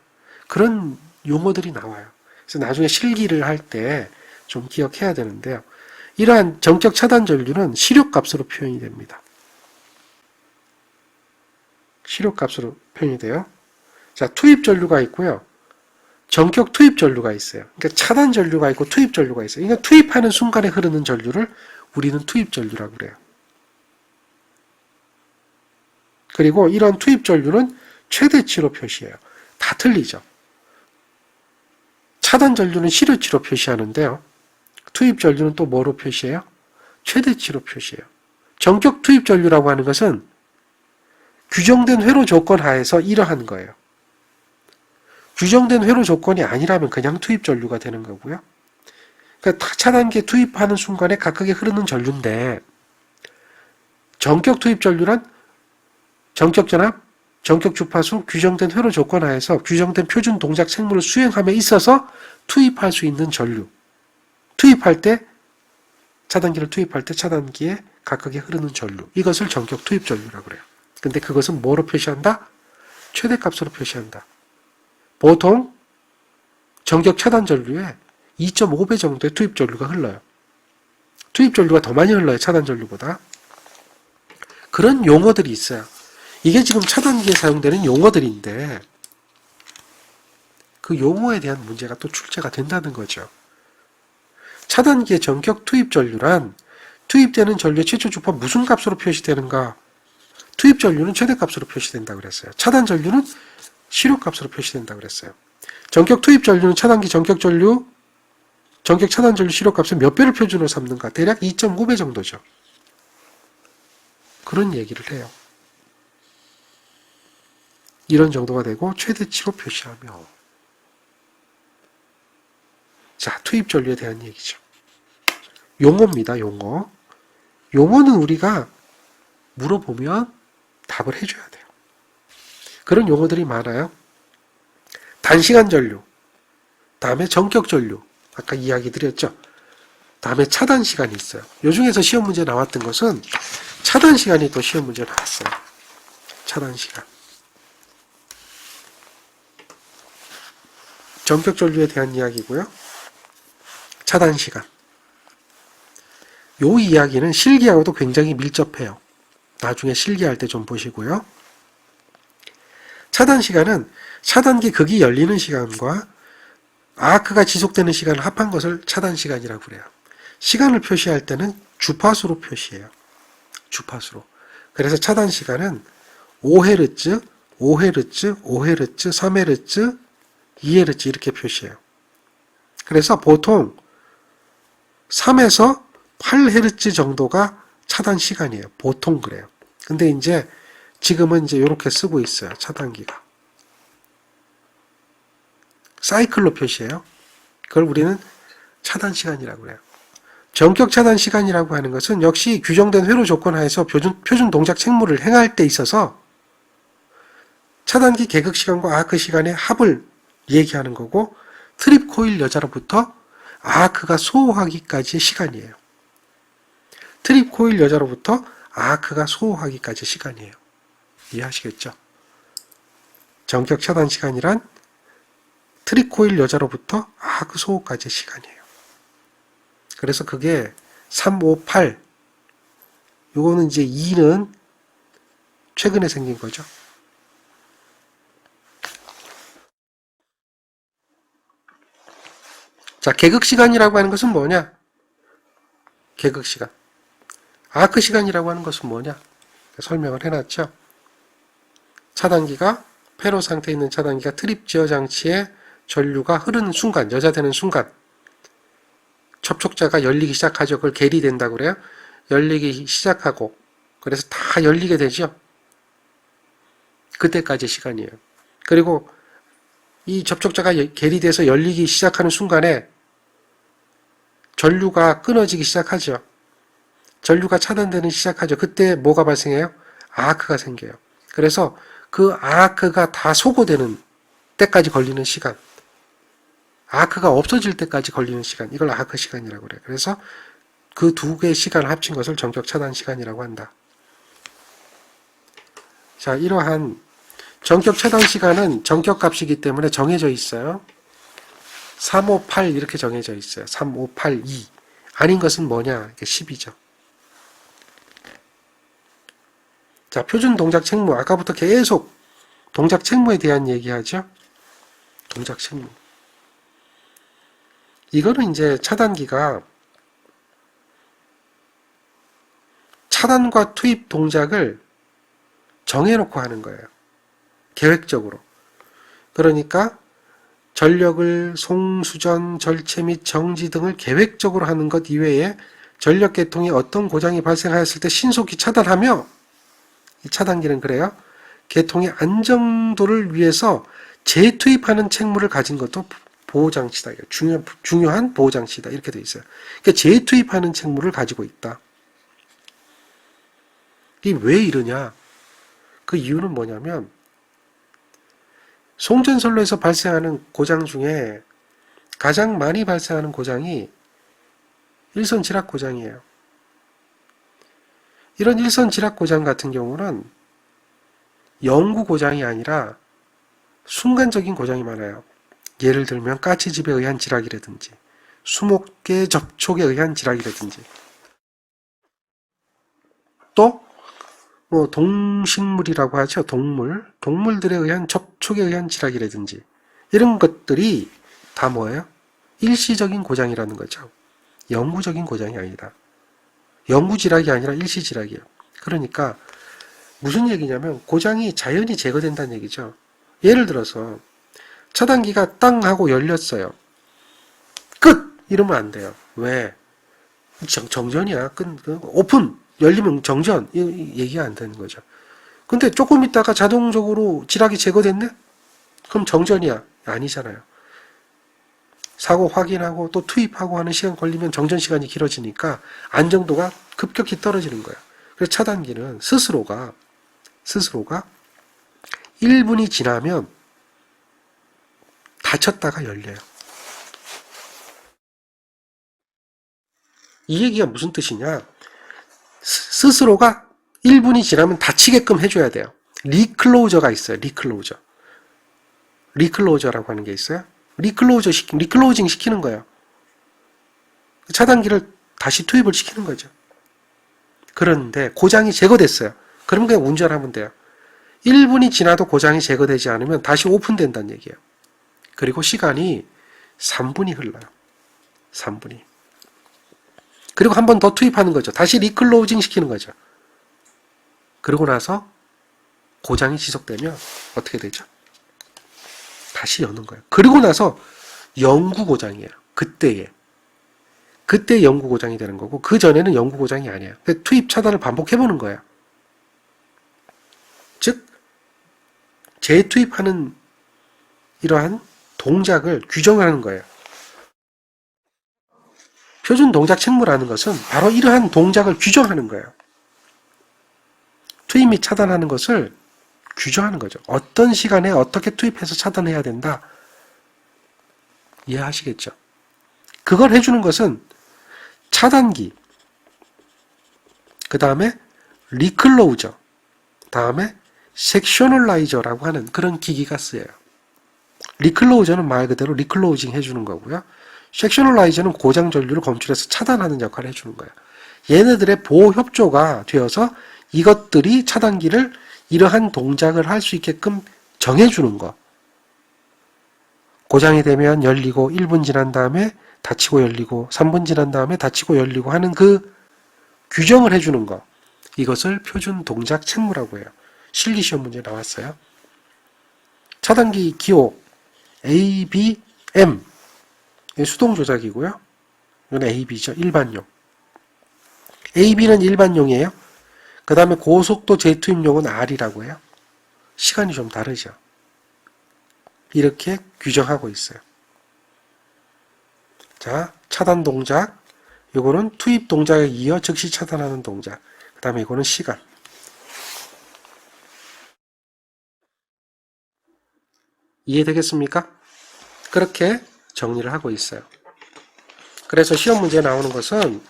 그런 용어들이 나와요. 그래서 나중에 실기를 할 때 좀 기억해야 되는데요. 이러한 전격 차단 전류는 시력값으로 표현이 됩니다. 시력값으로 표현이 돼요. 자, 투입 전류가 있고요. 전격 투입 전류가 있어요. 그러니까 차단 전류가 있고 투입 전류가 있어요. 그러니까 투입하는 순간에 흐르는 전류를 우리는 투입 전류라고 그래요. 그리고 이런 투입 전류는 최대치로 표시해요. 다 틀리죠. 차단 전류는 시료치로 표시하는데요. 투입 전류는 또 뭐로 표시해요? 최대치로 표시해요. 전격 투입 전류라고 하는 것은 규정된 회로 조건 하에서 이러한 거예요. 규정된 회로 조건이 아니라면 그냥 투입 전류가 되는 거고요. 그러니까 차단기에 투입하는 순간에 각각에 흐르는 전류인데 전격 투입 전류란 전격 전압, 전격 주파수, 규정된 회로 조건 하에서 규정된 표준 동작 생물을 수행함에 있어서 투입할 수 있는 전류. 투입할 때 차단기를 투입할 때 차단기에 각각에 흐르는 전류. 이것을 전격 투입 전류라고 그래요. 근데 그것은 뭐로 표시한다? 최대값으로 표시한다. 보통 전격 차단 전류에 2.5배 정도의 투입 전류가 흘러요. 투입 전류가 더 많이 흘러요. 차단 전류보다. 그런 용어들이 있어요. 이게 지금 차단기에 사용되는 용어들인데 그 용어에 대한 문제가 또 출제가 된다는 거죠. 차단기의 전격 투입 전류란 투입되는 전류의 최초 주파 무슨 값으로 표시되는가? 투입 전류는 최대값으로 표시된다고 그랬어요. 차단 전류는 시료값으로 표시된다고 그랬어요. 전격 투입 전류는 차단기 전격 전류, 전격 차단 전류 시료값을 몇 배를 표준으로 삼는가? 대략 2.5배 정도죠. 그런 얘기를 해요. 이런 정도가 되고 최대치로 표시하며 자, 투입 전류에 대한 얘기죠. 용어입니다. 용어. 용어는 우리가 물어보면 답을 해줘야 돼요. 그런 용어들이 많아요. 단시간 전류, 다음에 전격 전류, 아까 이야기 드렸죠. 다음에 차단 시간이 있어요. 요 중에서 시험 문제 나왔던 것은 차단 시간이 또 시험 문제 나왔어요. 차단 시간. 전격 전류에 대한 이야기고요. 차단 시간. 요 이야기는 실기하고도 굉장히 밀접해요. 나중에 실기할 때 좀 보시고요. 차단 시간은 차단기 극이 열리는 시간과 아크가 지속되는 시간을 합한 것을 차단 시간이라고 그래요. 시간을 표시할 때는 주파수로 표시해요. 주파수로. 그래서 차단 시간은 5Hz, 5Hz, 5Hz, 3Hz, 2Hz 이렇게 표시해요. 그래서 보통 3에서 8Hz 정도가 차단 시간이에요. 보통 그래요. 근데 이제 지금은 이제 이렇게 쓰고 있어요. 차단기가. 사이클로 표시해요. 그걸 우리는 차단 시간이라고 해요. 전격 차단 시간이라고 하는 것은 역시 규정된 회로 조건 하에서 표준 동작 책무를 행할 때 있어서 차단기 개극 시간과 아크 시간의 합을 얘기하는 거고 트립 코일 여자로부터 아크가 소호하기까지의 시간이에요. 트립 코일 여자로부터 아크가 소호하기까지의 시간이에요. 이해하시겠죠? 전격 차단 시간이란 트립 코일 여자로부터 아크 소호까지의 시간이에요. 그래서 그게 3, 5, 8 요거는 이제 2는 최근에 생긴 거죠. 자, 개극 시간이라고 하는 것은 뭐냐? 개극 시간. 아크 시간이라고 하는 것은 뭐냐? 설명을 해놨죠. 차단기가 폐로 상태에 있는 차단기가 트립 제어 장치에 전류가 흐르는 순간, 여자되는 순간 접촉자가 열리기 시작하죠. 그걸 계리된다고 그래요. 열리기 시작하고 그래서 다 열리게 되죠. 그때까지 시간이에요. 그리고 이 접촉자가 계리돼서 열리기 시작하는 순간에 전류가 끊어지기 시작하죠. 전류가 차단되는 시작하죠. 그때 뭐가 발생해요? 아크가 생겨요. 그래서 그 아크가 다 소거되는 때까지 걸리는 시간, 아크가 없어질 때까지 걸리는 시간, 이걸 아크 시간이라고 그래요. 그래서 그 두 개의 시간을 합친 것을 전격 차단 시간이라고 한다. 자, 이러한 전격 차단 시간은 전격 값이기 때문에 정해져 있어요. 358 이렇게 정해져 있어요. 3582. 아닌 것은 뭐냐? 이게 10이죠. 자, 표준 동작 책무. 아까부터 계속 동작 책무에 대한 얘기하죠. 동작 책무. 이거는 이제 차단기가 차단과 투입 동작을 정해놓고 하는 거예요. 계획적으로. 그러니까 전력을 송수전, 절체 및 정지 등을 계획적으로 하는 것 이외에 전력 계통에 어떤 고장이 발생하였을 때 신속히 차단하며, 이 차단기는 그래요. 계통의 안정도를 위해서 재투입하는 책무를 가진 것도 보호장치다. 중요한 보호장치다. 이렇게 되어 있어요. 그러니까 재투입하는 책무를 가지고 있다. 이게 왜 이러냐? 그 이유는 뭐냐면 송전선로에서 발생하는 고장 중에 가장 많이 발생하는 고장이 일선 지락 고장이에요. 이런 일선 지락 고장 같은 경우는 영구 고장이 아니라 순간적인 고장이 많아요. 예를 들면 가치집에 의한 지락이라든지 수목계 접촉에 의한 지락이라든지 또 뭐 동식물이라고 하죠. 동물들에 의한 접촉에 의한 지락이라든지 이런 것들이 다 뭐예요? 일시적인 고장이라는 거죠. 영구적인 고장이 아니다. 영구 지락이 아니라 일시 지락이에요. 그러니까 무슨 얘기냐면 고장이 자연히 제거된다는 얘기죠. 예를 들어서 차단기가 땅 하고 열렸어요. 끝! 이러면 안 돼요. 왜? 정전이야. 오픈! 열리면 정전! 얘기가 안 되는 거죠. 근데 조금 있다가 자동적으로 지락이 제거됐네? 그럼 정전이야. 아니잖아요. 사고 확인하고 또 투입하고 하는 시간 걸리면 정전 시간이 길어지니까 안정도가 급격히 떨어지는 거야. 그래서 차단기는 스스로가 1분이 지나면 닫혔다가 열려요. 이 얘기가 무슨 뜻이냐? 스스로가 1분이 지나면 닫히게끔 해줘야 돼요. 리클로저가 있어요. 리클로저라고 하는 게 있어요. 리클로징 시키는 거예요. 차단기를 다시 투입을 시키는 거죠. 그런데 고장이 제거됐어요. 그럼 그냥 운전하면 돼요. 1분이 지나도 고장이 제거되지 않으면 다시 오픈된다는 얘기예요. 그리고 시간이 3분이 흘러요. 3분이. 그리고 한 번 더 투입하는 거죠. 다시 리클로징 시키는 거죠. 그러고 나서 고장이 지속되면 어떻게 되죠? 다시 여는 거예요. 그리고 나서 영구 고장이에요. 그때 영구 고장이 되는 거고 그 전에는 영구 고장이 아니에요. 투입 차단을 반복해보는 거예요. 즉 재투입하는 이러한 동작을 규정하는 거예요. 표준 동작 책무라는 것은 바로 이러한 동작을 규정하는 거예요. 투입 및 차단하는 것을 규정하는 거죠. 어떤 시간에 어떻게 투입해서 차단해야 된다. 이해하시겠죠? 그걸 해주는 것은 차단기, 그 다음에 리클로저, 다음에 섹셔널라이저라고 하는 그런 기기가 쓰여요. 리클로저는 말 그대로 리클로징 해주는 거고요. 섹셔널라이저는 고장 전류를 검출해서 차단하는 역할을 해주는 거예요. 얘네들의 보호 협조가 되어서 이것들이 차단기를 이러한 동작을 할 수 있게끔 정해주는 거. 고장이 되면 열리고 1분 지난 다음에 닫히고 열리고 3분 지난 다음에 닫히고 열리고 하는 그 규정을 해주는 거. 이것을 표준 동작 책무라고 해요. 실기시험 문제 나왔어요. 차단기 기호 ABM 수동 조작이고요. 이건 AB죠. 일반용. AB는 일반용이에요. 그 다음에 고속도 재투입용은 R이라고 해요. 시간이 좀 다르죠. 이렇게 규정하고 있어요. 자, 차단 동작. 요거는 투입 동작에 이어 즉시 차단하는 동작. 그 다음에 이거는 시간. 이해되겠습니까? 그렇게 정리를 하고 있어요. 그래서 시험 문제에 나오는 것은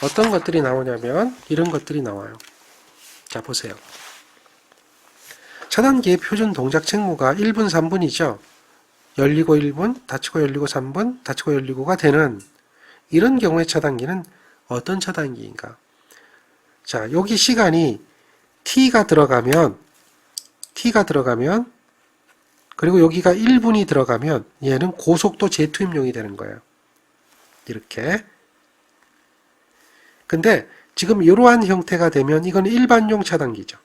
어떤 것들이 나오냐면 이런 것들이 나와요. 자, 보세요. 차단기의 표준 동작 책무가 1분, 3분이죠. 열리고 1분, 닫히고 열리고 3분, 닫히고 열리고가 되는 이런 경우의 차단기는 어떤 차단기인가? 자, 여기 시간이 t가 들어가면 그리고 여기가 1분이 들어가면 얘는 고속도 재투입용이 되는 거예요. 이렇게. 근데 지금 이러한 형태가 되면 이건 일반용 차단기죠.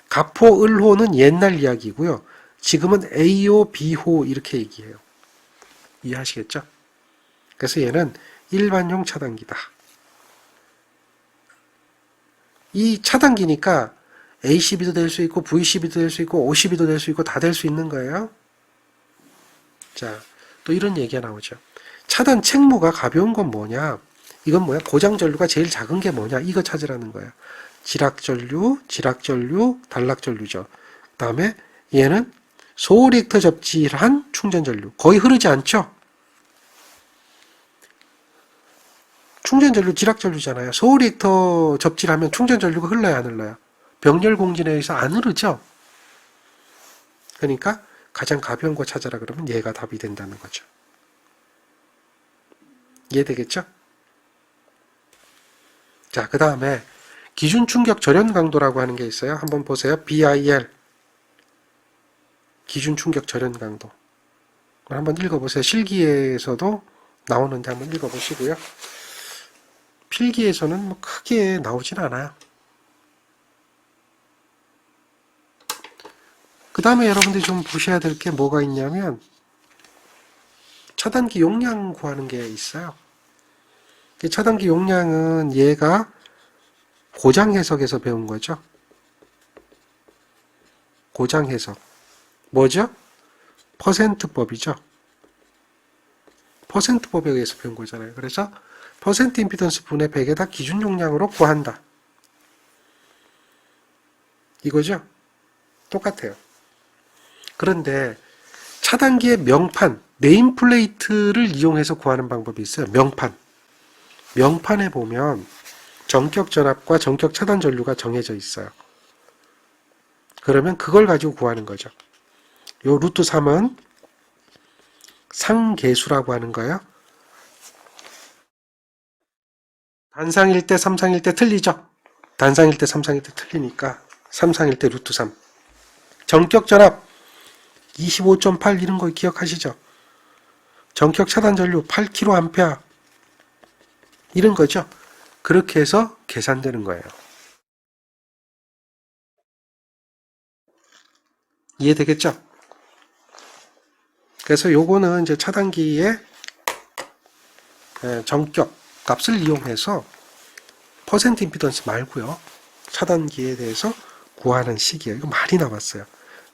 가포, 을호는 옛날 이야기고요. 지금은 A호, B호 이렇게 얘기해요. 이해하시겠죠? 그래서 얘는 일반용 차단기다. 이 차단기니까 ACB도 될 수 있고 VCB도 될 수 있고 OCB도 될 수 있고 다 될 수 있는 거예요. 자, 또 이런 얘기가 나오죠. 차단 책무가 가벼운 건 뭐냐? 이건 뭐야? 고장전류가 제일 작은 게 뭐냐? 이거 찾으라는 거예요. 지락전류, 단락전류죠. 그 다음에 얘는 소리액터 접질한 충전전류. 거의 흐르지 않죠? 충전전류, 지락전류잖아요. 소리액터 접질하면 충전전류가 흘러요, 안 흘러요? 병렬공진에 의해서 안 흐르죠? 그러니까 가장 가벼운 거 찾아라 그러면 얘가 답이 된다는 거죠. 이해되겠죠? 자, 그 다음에 기준 충격 절연 강도라고 하는 게 있어요. 한번 보세요. BIL. 기준 충격 절연 강도. 한번 읽어보세요. 실기에서도 나오는데 한번 읽어보시고요. 필기에서는 뭐 크게 나오진 않아요. 그 다음에 여러분들이 좀 보셔야 될 게 뭐가 있냐면 차단기 용량 구하는 게 있어요. 차단기 용량은 얘가 고장 해석에서 배운 거죠. 고장 해석. 뭐죠? 퍼센트법이죠. 퍼센트법에 의해서 배운 거잖아요. 그래서 퍼센트 임피던스 분의 100에다 기준 용량으로 구한다. 이거죠? 똑같아요. 그런데 차단기의 명판, 네임플레이트를 이용해서 구하는 방법이 있어요. 명판. 명판에 보면 전격 전압과 전격 차단 전류가 정해져 있어요. 그러면 그걸 가지고 구하는 거죠. 요 루트 3은 상계수라고 하는 거예요. 단상일 때, 삼상일 때 틀리죠? 단상일 때, 삼상일 때 틀리니까 삼상일 때 루트 3. 전격 전압 25.8 이런 거 기억하시죠? 전격 차단 전류 8kA 이런 거죠. 그렇게 해서 계산되는 거예요. 이해되겠죠? 그래서 요거는 이제 차단기의 전격 값을 이용해서 퍼센트 임피던스 말고요. 차단기에 대해서 구하는 식이에요. 이거 많이 나왔어요.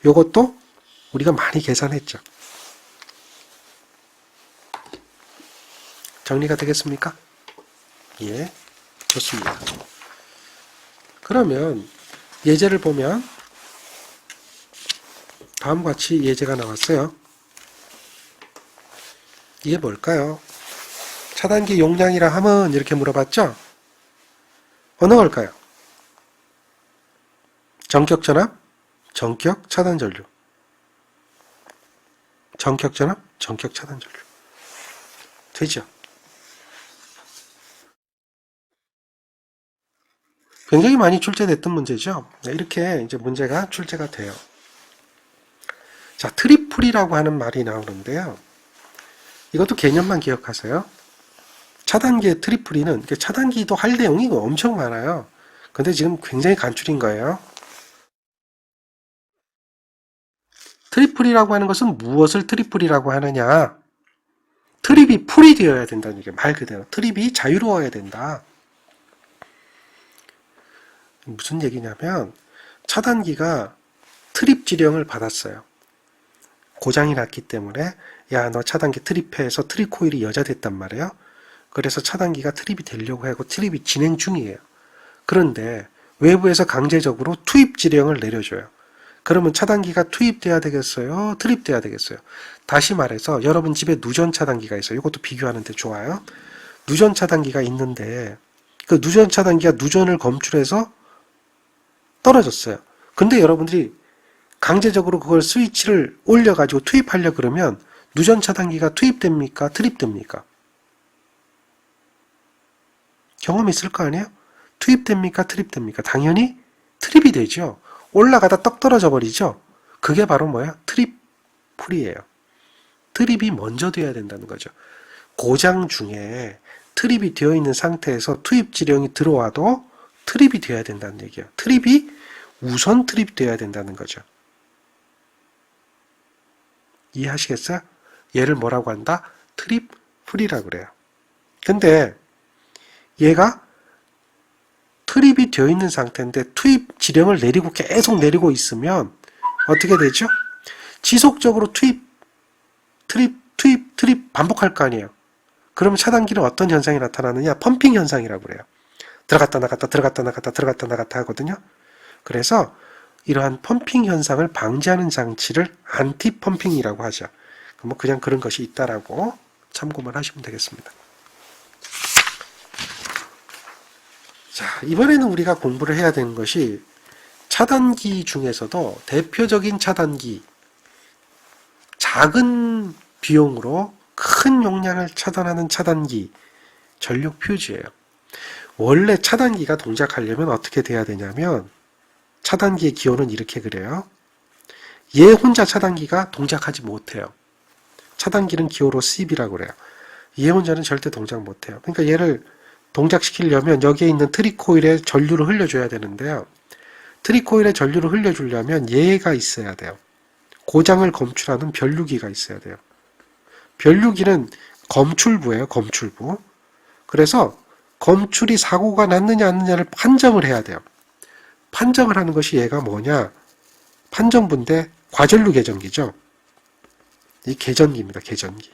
요것도 우리가 많이 계산했죠. 정리가 되겠습니까? 예, 좋습니다. 그러면 예제를 보면 다음과 같이 예제가 나왔어요. 이게 뭘까요? 차단기 용량이라 하면 이렇게 물어봤죠? 어느 걸까요? 전격 전압, 전격 차단 전류. 전격 전압, 전격 차단 전류. 되죠? 굉장히 많이 출제됐던 문제죠. 이렇게 이제 문제가 출제가 돼요. 자, 트리플이라고 하는 말이 나오는데요. 이것도 개념만 기억하세요. 차단기의 트리플이는 차단기도 할 내용이 엄청 많아요. 근데 지금 굉장히 간추린 거예요. 트리플이라고 하는 것은 무엇을 트리플이라고 하느냐? 트립이 풀이 되어야 된다는 얘기예요. 말 그대로. 트립이 자유로워야 된다. 무슨 얘기냐면 차단기가 트립 지령을 받았어요. 고장이 났기 때문에 야, 너 차단기 트립해서 트립 코일이 여자됐단 말이에요. 그래서 차단기가 트립이 되려고 하고 트립이 진행 중이에요. 그런데 외부에서 강제적으로 투입 지령을 내려줘요. 그러면 차단기가 투입돼야 되겠어요? 트립돼야 되겠어요? 다시 말해서 여러분 집에 누전 차단기가 있어요. 이것도 비교하는데 좋아요. 누전 차단기가 있는데 그 누전 차단기가 누전을 검출해서 떨어졌어요. 근데 여러분들이 강제적으로 그걸 스위치를 올려가지고 투입하려 그러면 누전 차단기가 투입됩니까? 트립됩니까? 경험이 있을 거 아니에요? 투입됩니까? 트립됩니까? 당연히 트립이 되죠. 올라가다 떡 떨어져 버리죠. 그게 바로 뭐야? 트립 풀이에요. 트립이 먼저 돼야 된다는 거죠. 고장 중에 트립이 되어 있는 상태에서 투입 지령이 들어와도 트립이 되어야 된다는 얘기예요. 트립이 우선 트립돼야 된다는 거죠. 이해하시겠어요? 얘를 뭐라고 한다? 트립 풀이라고 그래요. 근데 얘가 트립이 되어 있는 상태인데 투입 지령을 내리고 계속 내리고 있으면 어떻게 되죠? 지속적으로 트립 반복할 거 아니에요. 그러면 차단기는 어떤 현상이 나타나느냐? 펌핑 현상이라고 그래요. 들어갔다 나갔다 들어갔다 나갔다 들어갔다 나갔다 하거든요. 그래서 이러한 펌핑 현상을 방지하는 장치를 안티 펌핑이라고 하죠. 뭐 그냥 그런 것이 있다라고 참고만 하시면 되겠습니다. 자, 이번에는 우리가 공부를 해야 되는 것이 차단기 중에서도 대표적인 차단기, 작은 비용으로 큰 용량을 차단하는 차단기, 전력 퓨즈예요. 원래 차단기가 동작하려면 어떻게 돼야 되냐면 차단기의 기호는 이렇게 그래요. 얘 혼자 차단기가 동작하지 못해요. 차단기는 기호로 CB라고 그래요. 얘 혼자는 절대 동작 못해요. 그러니까 얘를 동작시키려면 여기에 있는 트리코일에 전류를 흘려줘야 되는데요. 트리코일에 전류를 흘려주려면 얘가 있어야 돼요. 고장을 검출하는 변류기가 있어야 돼요. 변류기는 검출부예요. 검출부. 그래서 검출이 사고가 났느냐 안 났느냐를 판정을 해야 돼요. 판정을 하는 것이 얘가 뭐냐? 판정부인데 과전류 계전기죠. 이 계전기입니다. 계전기.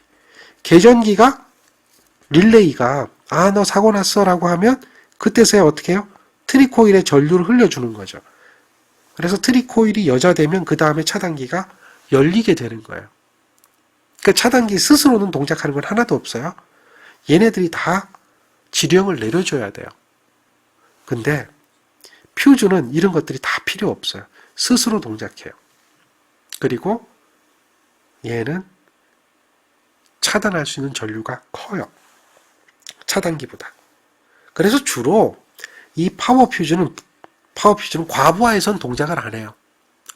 계전기가 릴레이가 너 사고 났어 라고 하면 그때서야 어떻게 해요? 트리코일에 전류를 흘려주는 거죠. 그래서 트리코일이 여자되면 그 다음에 차단기가 열리게 되는 거예요. 그러니까 차단기 스스로는 동작하는 건 하나도 없어요. 얘네들이 다 지령을 내려줘야 돼요. 근데 퓨즈는 이런 것들이 다 필요 없어요. 스스로 동작해요. 그리고 얘는 차단할 수 있는 전류가 커요. 차단기보다. 그래서 주로 이 파워 퓨즈는 과부하에선 동작을 안 해요.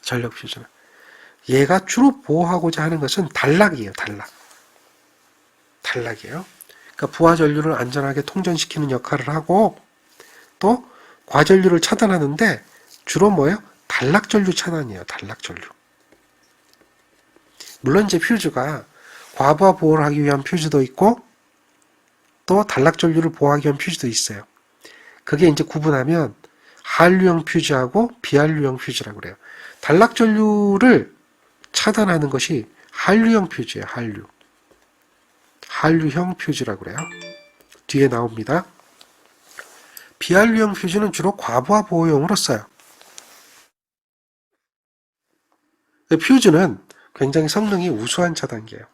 전력 퓨즈는. 얘가 주로 보호하고자 하는 것은 단락이에요. 단락이에요. 그러니까 부하 전류를 안전하게 통전시키는 역할을 하고 또 과전류를 차단하는데 주로 뭐예요? 단락 전류 차단이에요. 단락 전류. 물론 이제 퓨즈가 과부하 보호를 하기 위한 퓨즈도 있고 또 단락 전류를 보호하기 위한 퓨즈도 있어요. 그게 이제 구분하면 한류형 퓨즈하고 비한류형 퓨즈라고 그래요. 단락 전류를 차단하는 것이 한류형 퓨즈예요. 한류형 퓨즈라고 그래요. 뒤에 나옵니다. 비한류형 퓨즈는 주로 과부하 보호용으로 써요. 퓨즈는 굉장히 성능이 우수한 차단기예요.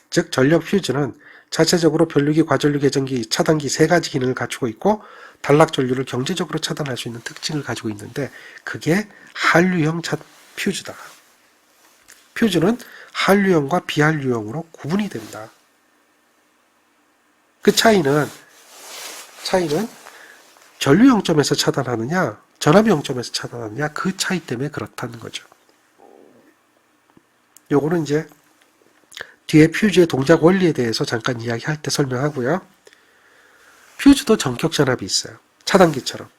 즉 전력 퓨즈는 자체적으로 변류기, 과전류 계전기, 차단기 세 가지 기능을 갖추고 있고 단락 전류를 경제적으로 차단할 수 있는 특징을 가지고 있는데 그게 한류형 퓨즈다. 퓨즈는 한류형과 비한류형으로 구분이 된다. 그 차이는 전류형점에서 차단하느냐 전압형점에서 차단하느냐 그 차이 때문에 그렇다는 거죠. 요거는 이제 뒤에 퓨즈의 동작 원리에 대해서 잠깐 이야기할 때 설명하고요. 퓨즈도 전격 전압이 있어요. 차단기처럼.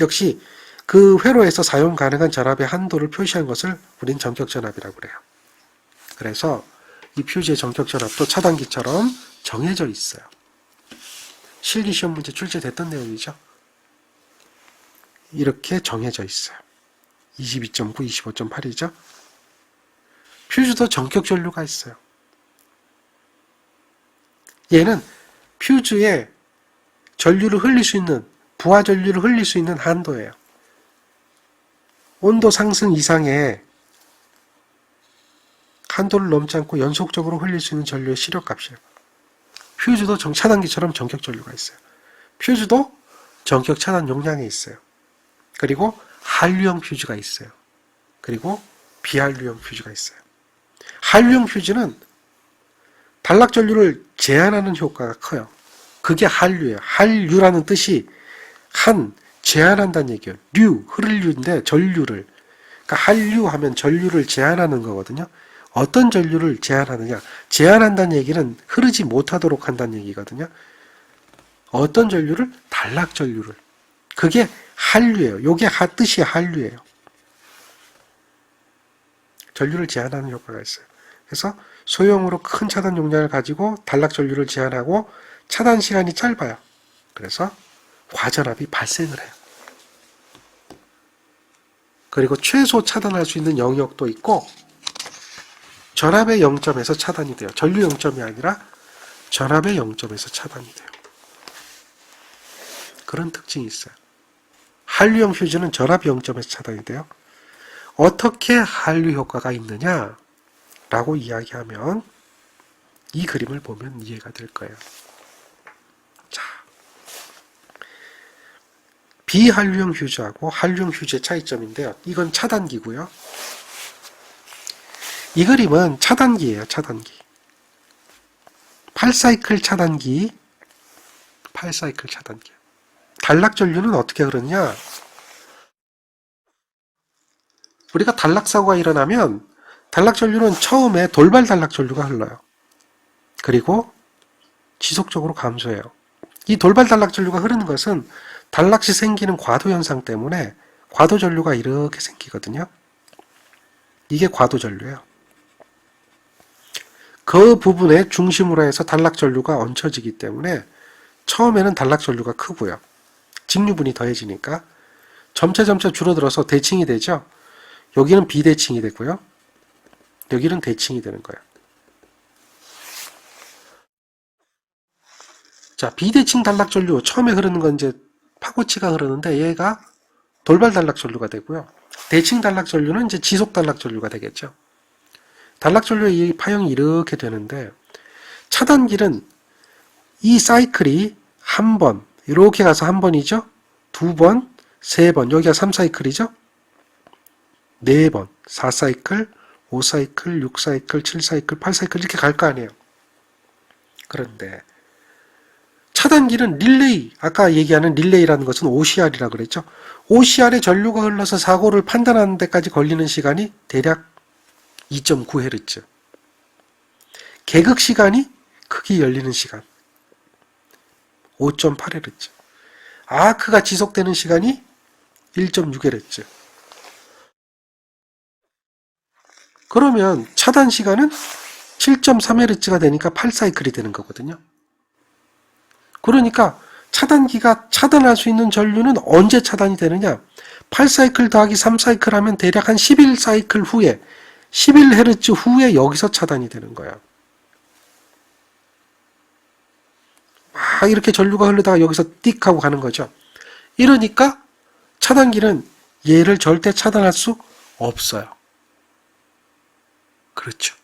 역시 그 회로에서 사용 가능한 전압의 한도를 표시한 것을 우린 전격 전압이라고 그래요. 그래서 이 퓨즈의 전격 전압도 차단기처럼 정해져 있어요. 실기 시험 문제 출제됐던 내용이죠. 이렇게 정해져 있어요. 22.9, 25.8이죠. 퓨즈도 전격 전류가 있어요. 얘는 퓨즈에 전류를 흘릴 수 있는, 부하 전류를 흘릴 수 있는 한도예요. 온도 상승 이상의 한도를 넘지 않고 연속적으로 흘릴 수 있는 전류의 시력값이에요. 퓨즈도 차단기처럼 전격 전류가 있어요. 퓨즈도 전격 차단 용량에 있어요. 그리고 한류형 퓨즈가 있어요. 그리고 비한류형 퓨즈가 있어요. 한류형 퓨즈는 단락 전류를 제한하는 효과가 커요. 그게 한류예요. 한류라는 뜻이 제한한다는 얘기예요. 흐를 류인데 전류를. 그러니까 한류하면 전류를 제한하는 거거든요. 어떤 전류를 제한하느냐? 제한한다는 얘기는 흐르지 못하도록 한다는 얘기거든요. 어떤 전류를? 단락 전류를. 그게 한류예요. 요게 뜻이 한류예요. 전류를 제한하는 효과가 있어요. 그래서 소형으로 큰 차단 용량을 가지고 단락 전류를 제한하고 차단 시간이 짧아요. 그래서 과전압이 발생을 해요. 그리고 최소 차단할 수 있는 영역도 있고 전압의 0점에서 차단이 돼요. 전류 0점이 아니라 전압의 0점에서 차단이 돼요. 그런 특징이 있어요. 한류형 퓨즈는 전압 0점에서 차단이 돼요. 어떻게 한류 효과가 있느냐? 라고 이야기하면 이 그림을 보면 이해가 될 거예요. 자, 비한류형 퓨즈하고 한류형 퓨즈의 차이점인데요. 이건 차단기고요. 이 그림은 차단기예요. 차단기. 8사이클 차단기. 8사이클 차단기. 단락 전류는 어떻게 흐르냐? 우리가 단락 사고가 일어나면 단락 전류는 처음에 돌발 단락 전류가 흘러요. 그리고 지속적으로 감소해요. 이 돌발 단락 전류가 흐르는 것은 단락 시 생기는 과도 현상 때문에 과도 전류가 이렇게 생기거든요. 이게 과도 전류예요. 그 부분에 중심으로 해서 단락 전류가 얹혀지기 때문에 처음에는 단락 전류가 크고요. 직류분이 더해지니까 점차 줄어들어서 대칭이 되죠. 여기는 비대칭이 되고요. 여기는 대칭이 되는 거예요. 자, 비대칭 단락 전류 처음에 흐르는 건 이제 파고치가 흐르는데 얘가 돌발 단락 전류가 되고요. 대칭 단락 전류는 이제 지속 단락 전류가 되겠죠. 단락 전류의 이 파형이 이렇게 되는데 차단기는 이 사이클이 한 번, 이렇게 가서 한 번이죠. 두 번, 세 번, 여기가 3사이클이죠. 4번, 4사이클, 5사이클, 6사이클, 7사이클, 8사이클 이렇게 갈 거 아니에요. 그런데 차단기는 릴레이, 아까 얘기하는 릴레이라는 것은 OCR이라고 그랬죠. OCR에 전류가 흘러서 사고를 판단하는 데까지 걸리는 시간이 대략 2.9Hz. 개극 시간이 크게 열리는 시간 5.8Hz. 아크가 지속되는 시간이 1.6Hz. 그러면 차단 시간은 7.3Hz가 되니까 8사이클이 되는 거거든요. 그러니까 차단기가 차단할 수 있는 전류는 언제 차단이 되느냐? 8사이클 더하기 3사이클 하면 대략 한 11사이클 후에 11Hz 후에 여기서 차단이 되는 거야. 막 이렇게 전류가 흐르다가 여기서 띡 하고 가는 거죠. 이러니까 차단기는 얘를 절대 차단할 수 없어요. 그렇죠.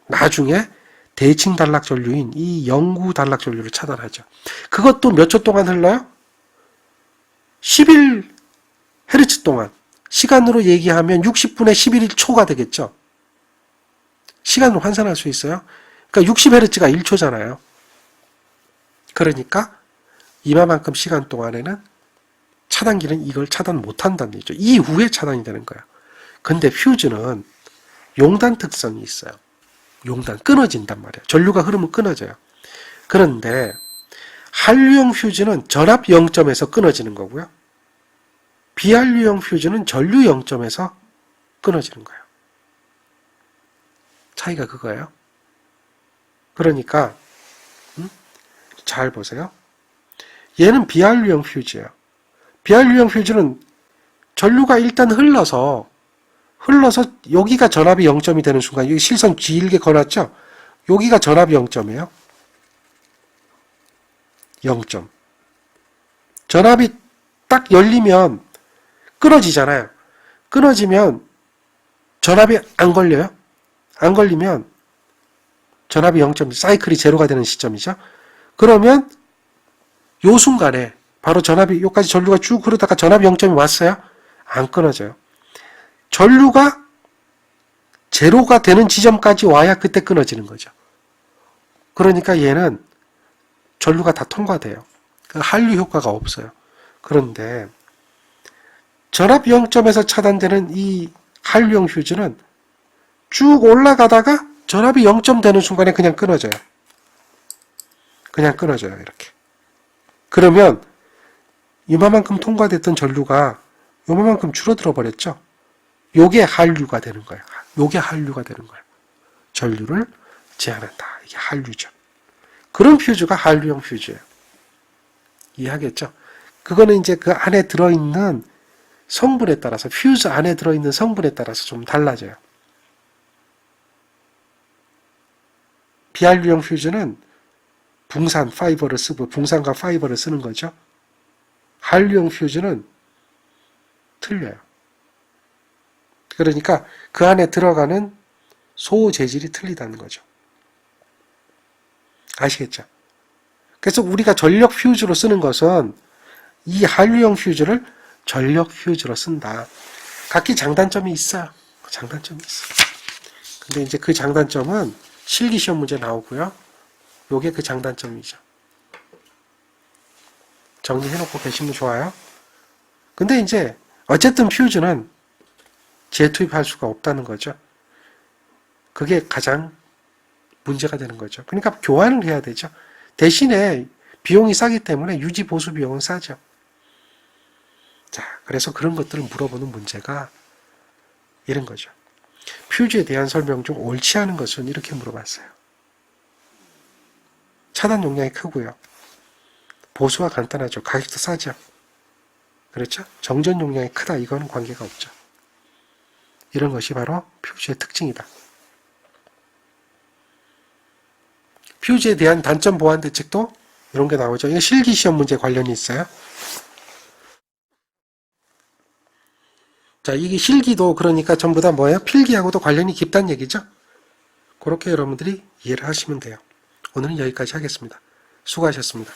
나중에 대칭 단락 전류인 이 영구 단락 전류를 차단하죠. 그것도 몇 초 동안 흘러요? 11Hz 동안. 시간으로 얘기하면 60분의 11초가 되겠죠. 시간으로 환산할 수 있어요. 그러니까 60Hz가 1초잖아요. 그러니까 이만큼 시간 동안에는 차단기는 이걸 차단 못한다는 얘기죠. 이후에 차단이 되는 거예요. 근데 퓨즈는 용단 특성이 있어요. 용단 끊어진단 말이에요. 전류가 흐르면 끊어져요. 그런데 한류형 퓨즈는 전압 0점에서 끊어지는 거고요. 비한류형 퓨즈는 전류 0점에서 끊어지는 거예요. 차이가 그거예요. 그러니까 잘 보세요. 얘는 비한류형 퓨즈예요. 비한류형 퓨즈는 전류가 일단 흘러서 여기가 전압이 0점이 되는 순간, 여기 실선 길게 걸었죠? 여기가 전압이 0점이에요. 0점. 전압이 딱 열리면 끊어지잖아요. 끊어지면 전압이 안 걸려요. 안 걸리면 전압이 0점, 사이클이 제로가 되는 시점이죠. 그러면 요 순간에 바로 전압이 여기까지 전류가 쭉 흐르다가 전압이 0점이 왔어요. 안 끊어져요. 전류가 제로가 되는 지점까지 와야 그때 끊어지는 거죠. 그러니까 얘는 전류가 다 통과돼요. 한류 효과가 없어요. 그런데 전압 0점에서 차단되는 이 한류형 퓨즈는 쭉 올라가다가 전압이 0점 되는 순간에 그냥 끊어져요. 그냥 끊어져요. 이렇게. 그러면 이만큼 통과됐던 전류가 요만큼 줄어들어 버렸죠. 요게 한류가 되는 거예요. 요게 한류가 되는 거예요. 전류를 제한한다. 이게 한류죠. 그런 퓨즈가 한류형 퓨즈예요. 이해하겠죠? 그거는 이제 그 안에 들어있는 성분에 따라서, 퓨즈 안에 들어있는 성분에 따라서 좀 달라져요. 비한류형 퓨즈는 붕산, 파이버를 쓰고, 붕산과 파이버를 쓰는 거죠. 한류형 퓨즈는 틀려요. 그러니까 그 안에 들어가는 소 재질이 틀리다는 거죠. 아시겠죠? 그래서 우리가 전력 퓨즈로 쓰는 것은 이 한류형 퓨즈를 전력 퓨즈로 쓴다. 각기 장단점이 있어요. 장단점이 있어요. 근데 이제 그 장단점은 실기 시험 문제 나오고요. 요게 그 장단점이죠. 정리해놓고 계시면 좋아요. 근데 이제 어쨌든 퓨즈는 재투입할 수가 없다는 거죠. 그게 가장 문제가 되는 거죠. 그러니까 교환을 해야 되죠. 대신에 비용이 싸기 때문에 유지 보수 비용은 싸죠. 자, 그래서 그런 것들을 물어보는 문제가 이런 거죠. 퓨즈에 대한 설명 중 옳지 않은 것은 이렇게 물어봤어요. 차단 용량이 크고요. 보수가 간단하죠. 가격도 싸죠. 그렇죠? 정전 용량이 크다. 이거는 관계가 없죠. 이런 것이 바로 퓨즈의 특징이다. 퓨즈에 대한 단점 보완 대책도 이런 게 나오죠. 이게 실기 시험 문제 관련이 있어요. 자, 이게 실기도 그러니까 전부 다 뭐예요? 필기하고도 관련이 깊다는 얘기죠. 그렇게 여러분들이 이해를 하시면 돼요. 오늘은 여기까지 하겠습니다. 수고하셨습니다.